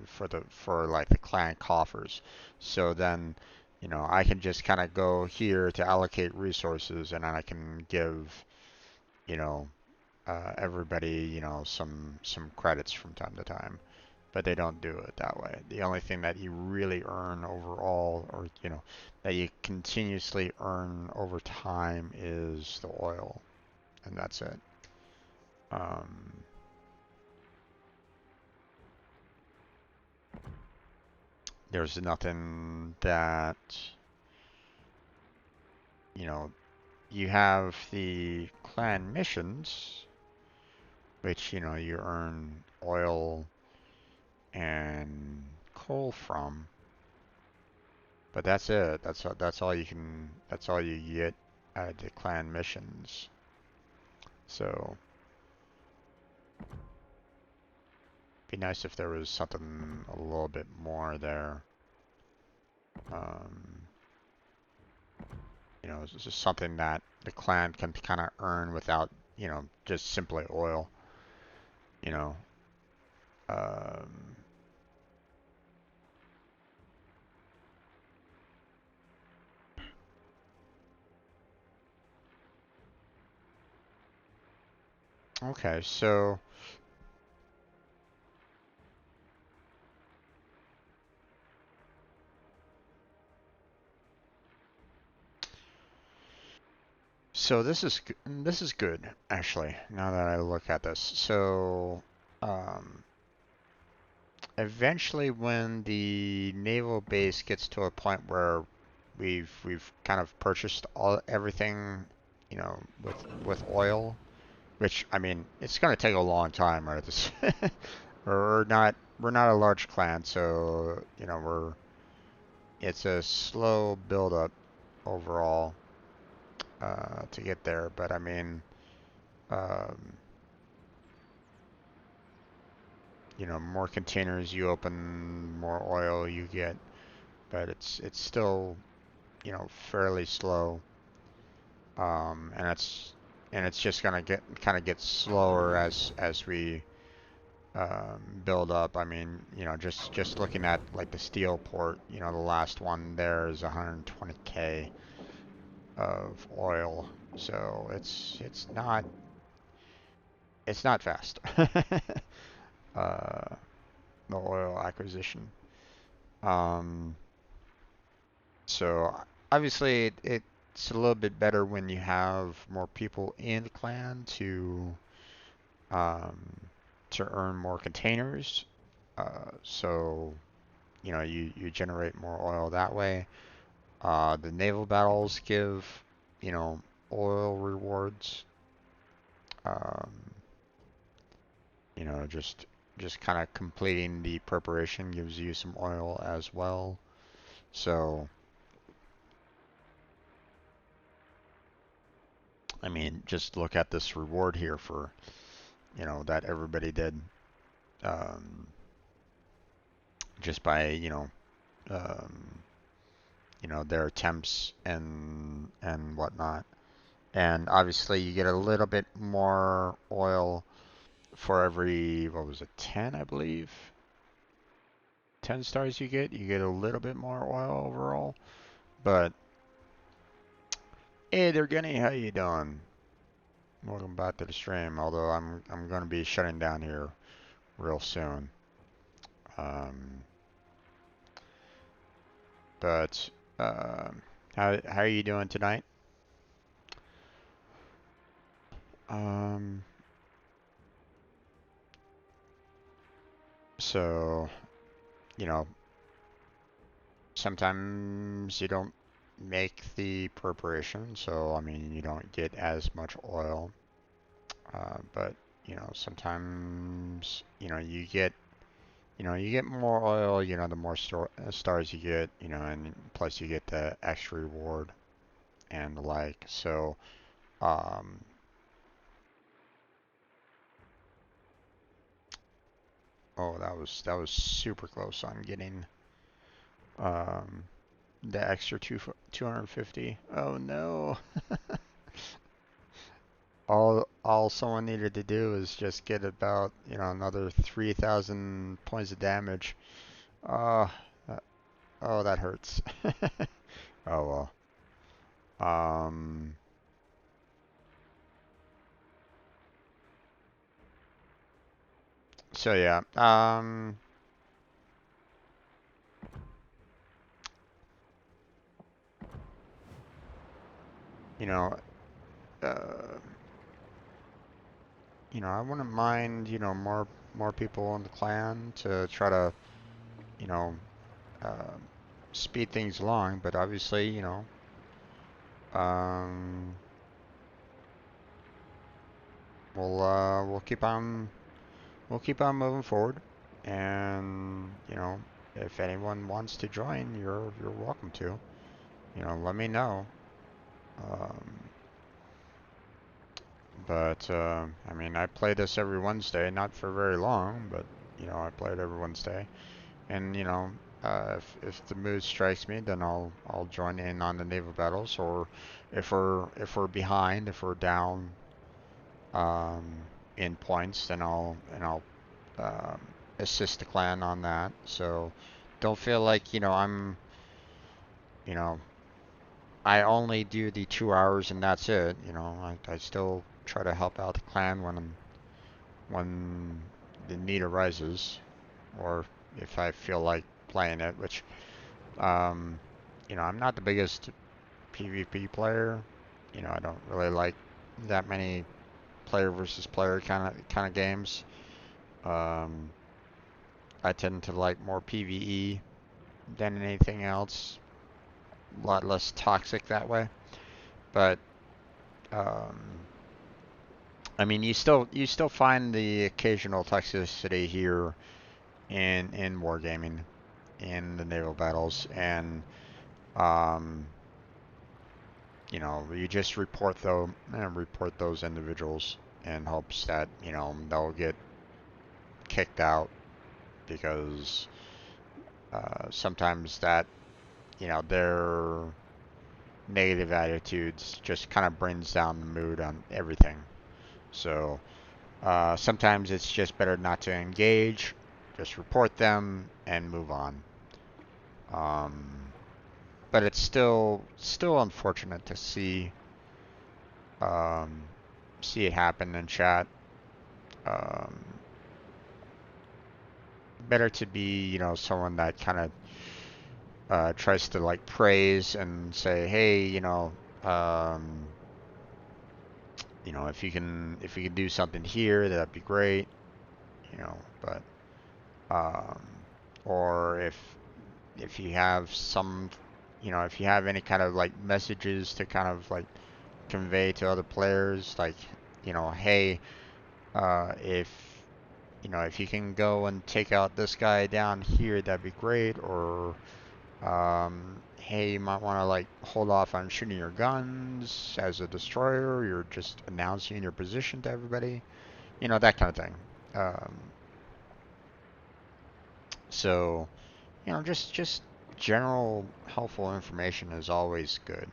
Speaker 1: for like the clan coffers. So then, I can just kind of go here to allocate resources, and then I can give, you know, everybody, some credits from time to time. But they don't do it that way. The only thing that you really earn overall, or that you continuously earn over time, is the oil, and that's it. Um, there's nothing that you know. You have the clan missions, which you earn oil and coal from, but that's it. That's all you can. That's all you get at the clan missions. So, be nice if there was something a little bit more there. Um, it's just something that the clan can kind of earn without, just simply oil. You know, um, Okay, so this is good actually. Now that I look at this, so um, eventually, when the naval base gets to a point where we've kind of purchased everything, you know, with oil, which I mean, it's gonna take a long time, right? This we're not a large clan, so you know it's a slow build up overall to get there. But I mean, um, you know, more containers you open, more oil you get, but it's still, you know, fairly slow. And it's just gonna get slower as we build up. I mean, you know, just looking at like the steel port, you know, the last one there is 120K of oil, so it's not fast. uh, the oil acquisition. Um, so obviously it's a little bit better when you have more people in the clan um, to earn more containers. So you know you generate more oil that way. The naval battles give you know oil rewards. Um, you know just kind of completing the preparation gives you some oil as well. So I mean just look at this reward here for you know that everybody did um, just by um, you know their attempts and whatnot. And obviously you get a little bit more oil for every, what was it, 10 I believe. 10 stars you get a little bit more oil overall. But hey there, Gunny, how you doing? Welcome back to the stream. Although I'm gonna be shutting down here real soon. Um, but how are you doing tonight? Um, so you know sometimes you don't make the preparation, so I mean you don't get as much oil. But you know sometimes you get more oil. You know the more stars you get. You know, and plus you get the extra reward and the like. So um, oh that was super close on getting um, the extra 250. Oh no. All someone needed to do is just get about, you know, another 3,000 points of damage. Oh, uh, oh, that hurts. Oh well. So yeah. You know, uh, I wouldn't mind, more people in the clan to try to, you know, uh, speed things along. But obviously, um, we'll keep on moving forward. And if anyone wants to join, you're welcome to. Let me know. Um, but I mean, I play this every Wednesday, not for very long, but I play it every Wednesday. And if the mood strikes me, then I'll join in on the naval battles. Or if we're behind, if we're down um, in points, then I'll um, assist the clan on that. So don't feel like you know I only do the 2 hours and that's it. I still try to help out the clan when the need arises, or if I feel like playing it, which, you know, I'm not the biggest PvP player. You know, I don't really like that many player versus player kind of games. Um, I tend to like more PvE than anything else. A lot less toxic that way. But um, I mean, you still find the occasional toxicity here in wargaming, in the naval battles, and um, you know, you just report those individuals in hopes that, you know, they'll get kicked out, because sometimes that, you know, their negative attitudes just kind of brings down the mood on everything. So sometimes it's just better not to engage, just report them and move on. Um, but it's still unfortunate to um, see it happen in chat. Um, better to be, you know, someone that kind of tries to like praise and say, hey, um, if you can do something here, that'd be great, you know. But um, or if you have some, you know, if you have any kind of like messages to kind of like convey to other players, like, you know, hey, if you know, if you can go and take out this guy down here, that'd be great. Or hey, you might want to like hold off on shooting your guns as a destroyer. You're just announcing your position to everybody, you know, that kind of thing. Um, so, you know, just general helpful information is always good,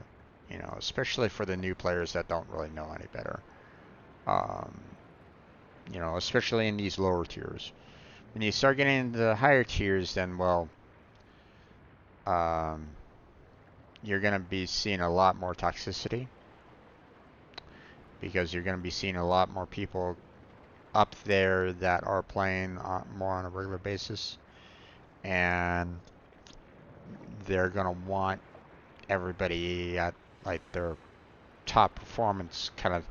Speaker 1: you know, especially for the new players that don't really know any better. Um, you know, especially in these lower tiers. When you start getting into the higher tiers, then, well, um, you're going to be seeing a lot more toxicity, because you're going to be seeing a lot more people up there that are playing more on a regular basis, and they're going to want everybody at like their top performance kind of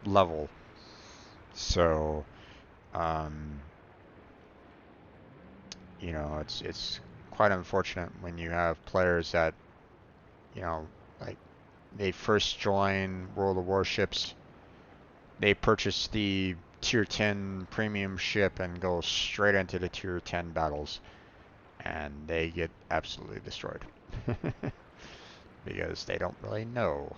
Speaker 1: level. So, um, you know, it's quite unfortunate when you have players that, you know, like they first join World of Warships, they purchase the tier 10 premium ship and go straight into the tier 10 battles, and they get absolutely destroyed because they don't really know.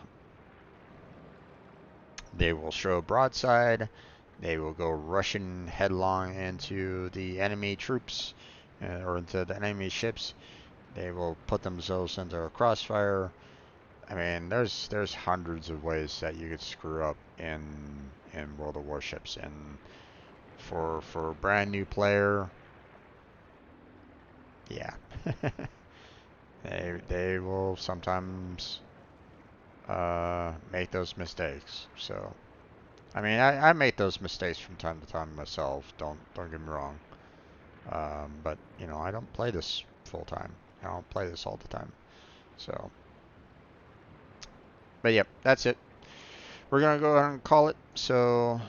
Speaker 1: They will show broadside, they will go rushing headlong into the enemy troops, or into the enemy ships. They will put themselves into a crossfire. I mean, there's hundreds of ways that you could screw up in World of Warships, and for a brand new player, yeah, they will sometimes make those mistakes. So I mean, I make those mistakes from time to time myself. Don't get me wrong. But you know, I don't play this full time. I don't play this all the time. So, but yep, that's it. We're gonna go ahead and call it. So,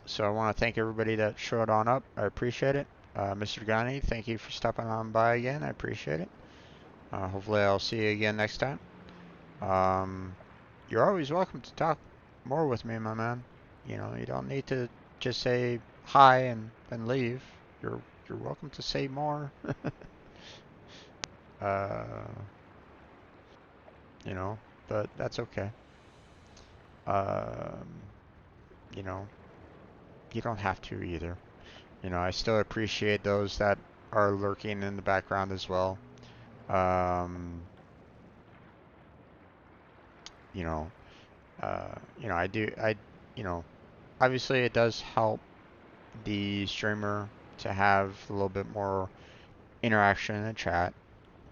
Speaker 1: so I want to thank everybody that showed on up. I appreciate it. Mr. Ghani, thank you for stopping on by again. I appreciate it. Hopefully, I'll see you again next time. You're always welcome to talk more with me, my man. You know, you don't need to just say hi and then leave. You're welcome to say more. uh, you know, but that's okay. Um, you know, you don't have to either. You know, I still appreciate those that are lurking in the background as well. Um, you know, I do, you know, obviously it does help the streamer to have a little bit more interaction in the chat,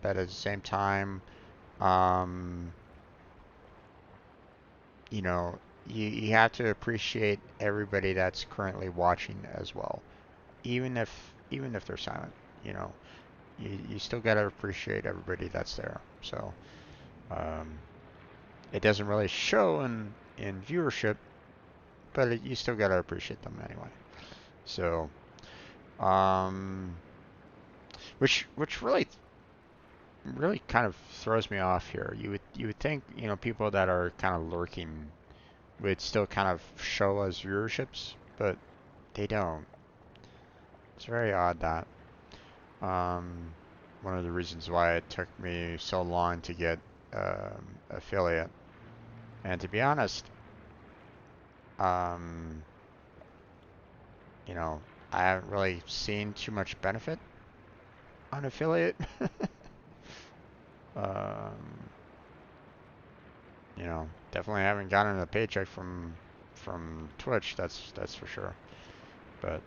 Speaker 1: but at the same time, um, you know, you have to appreciate everybody that's currently watching as well, even if they're silent. You know, you still gotta appreciate everybody that's there. So it doesn't really show in viewership, but you still gotta appreciate them anyway. So which really kind of throws me off here. You would think, you know, people that are kind of lurking would still kind of show as viewerships, but they don't. It's very odd that. One of the reasons why it took me so long to get affiliate, and to be honest, um, you know, I haven't really seen too much benefit on affiliate. um, you know, definitely haven't gotten a paycheck from Twitch. That's for sure. But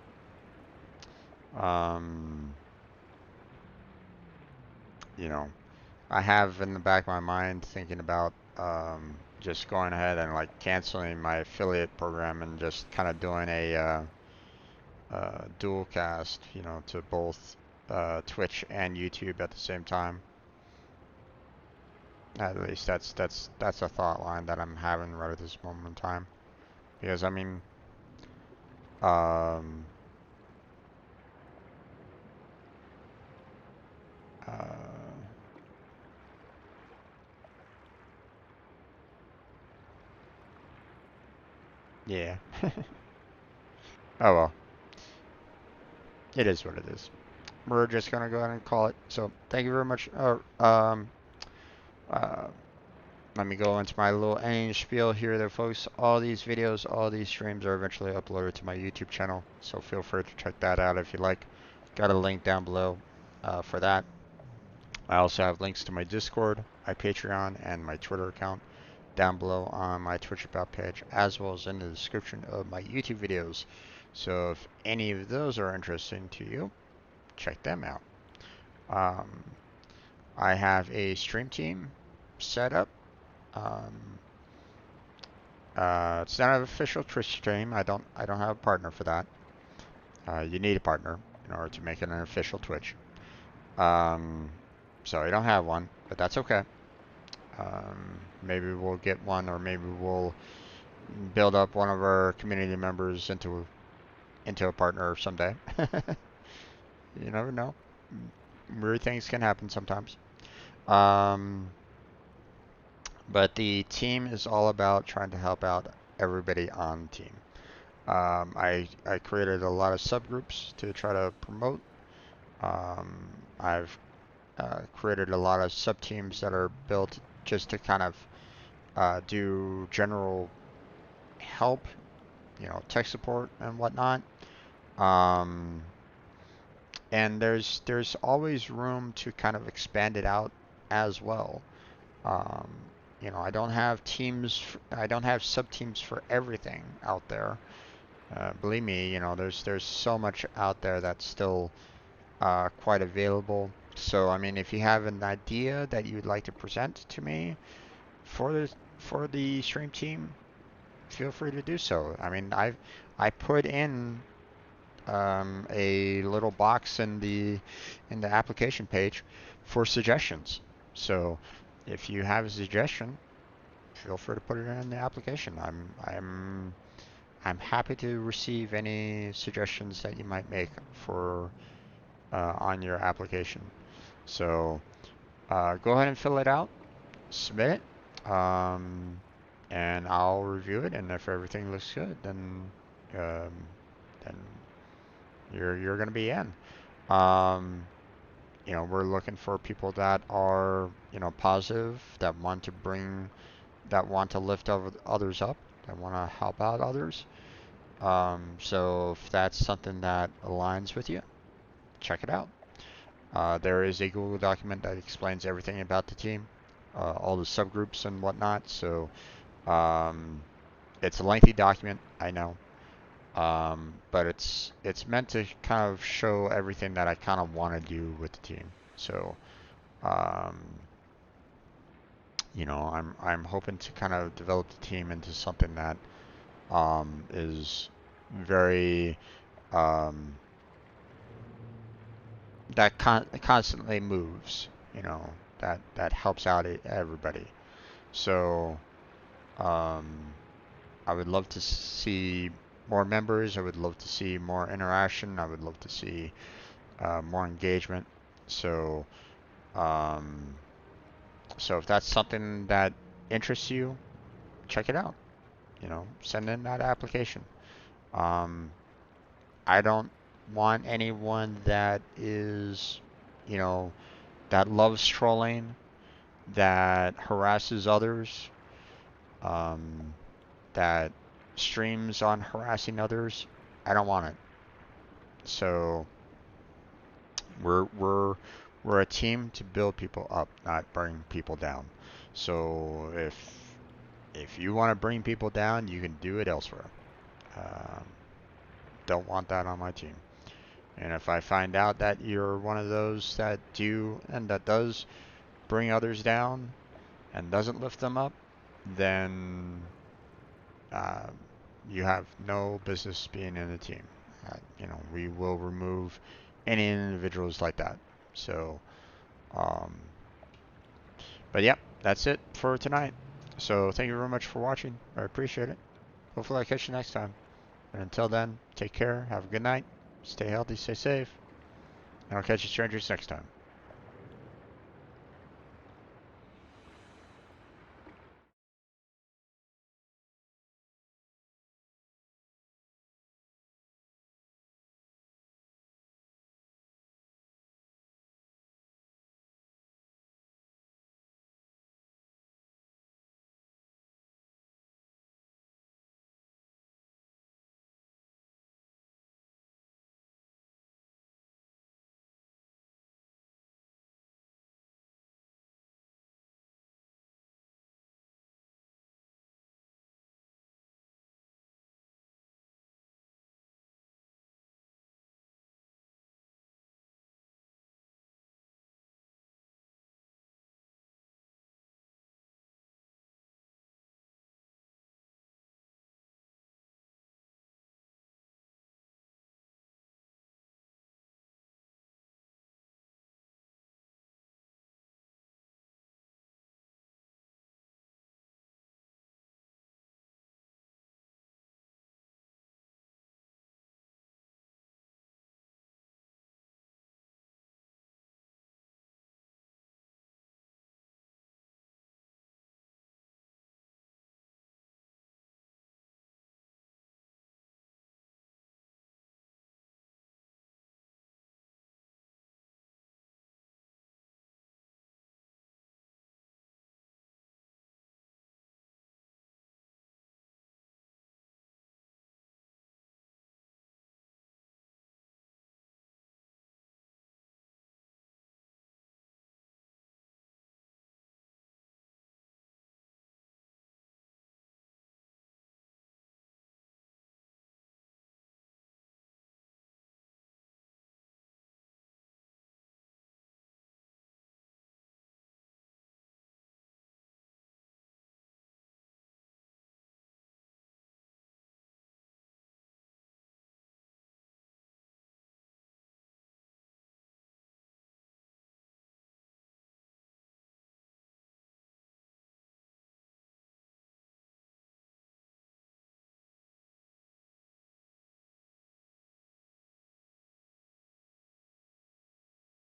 Speaker 1: you know, I have in the back of my mind thinking about just going ahead and like canceling my affiliate program and just kind of doing a dual cast, you know, to both Twitch and YouTube at the same time. At least that's a thought line that I'm having right at this moment in time. Because I mean, um, yeah. Oh well, it is what it is. We're just gonna go ahead and call it. So thank you very much. Uh, Let me go into my little ending spiel here there, folks. All these videos, all these streams are eventually uploaded to my YouTube channel, so feel free to check that out if you like. Got a link down below for that. I also have links to my Discord, my Patreon, and my Twitter account down below on my Twitch About page, as well as in the description of my YouTube videos. So if any of those are interesting to you, check them out. I have a stream team set up. It's not an official Twitch stream. I don't have a partner for that. You need a partner in order to make it an official Twitch. So I don't have one, but that's okay. Maybe we'll get one, or maybe we'll build up one of our community members into a partner someday. You never know. Weird things can happen sometimes. But the team is all about trying to help out everybody on the team. I created a lot of subgroups to try to promote. I've created a lot of sub teams that are built just to kind of do general help, you know, tech support and whatnot. And there's always room to kind of expand it out as well. Um, you know, I don't have sub teams for everything out there. Believe me, you know, there's so much out there that's still quite available. So, I mean, if you have an idea that you'd like to present to me for the stream team, feel free to do so. I mean, I put in a little box in the application page for suggestions. So, if you have a suggestion, feel free to put it in the application. I'm happy to receive any suggestions that you might make for on your application. So go ahead and fill it out, submit it, and I'll review it. And if everything looks good, then you're gonna be in. You know, we're looking for people that are, you know, positive, that want to lift others up, that want to help out others. So if that's something that aligns with you, check it out. There is a Google document that explains everything about the team, all the subgroups and whatnot. So it's a lengthy document, I know, but it's meant to kind of show everything that I kind of want to do with the team. So you know, I'm hoping to kind of develop the team into something that is very that constantly moves, you know, that helps out everybody. So um, I would love to see more members. I would love to see more interaction. I would love to see more engagement. So um, so if that's something that interests you, check it out. You know, send in that application. Um, I don't want anyone that is, you know, that loves trolling, that harasses others, um, that streams on harassing others. I don't want it. So we're we're we're a team to build people up, not bring people down. So if you want to bring people down, you can do it elsewhere. Um, don't want that on my team. And if I find out that you're one of those that do and that does bring others down and doesn't lift them up, then uh, you have no business being in the team. You know, we will remove any individuals like that. So, um, but yeah, that's it for tonight. So thank you very much for watching. I appreciate it. Hopefully I catch you next time. And until then, take care, have a good night, stay healthy, stay safe, and I'll catch you strangers next time.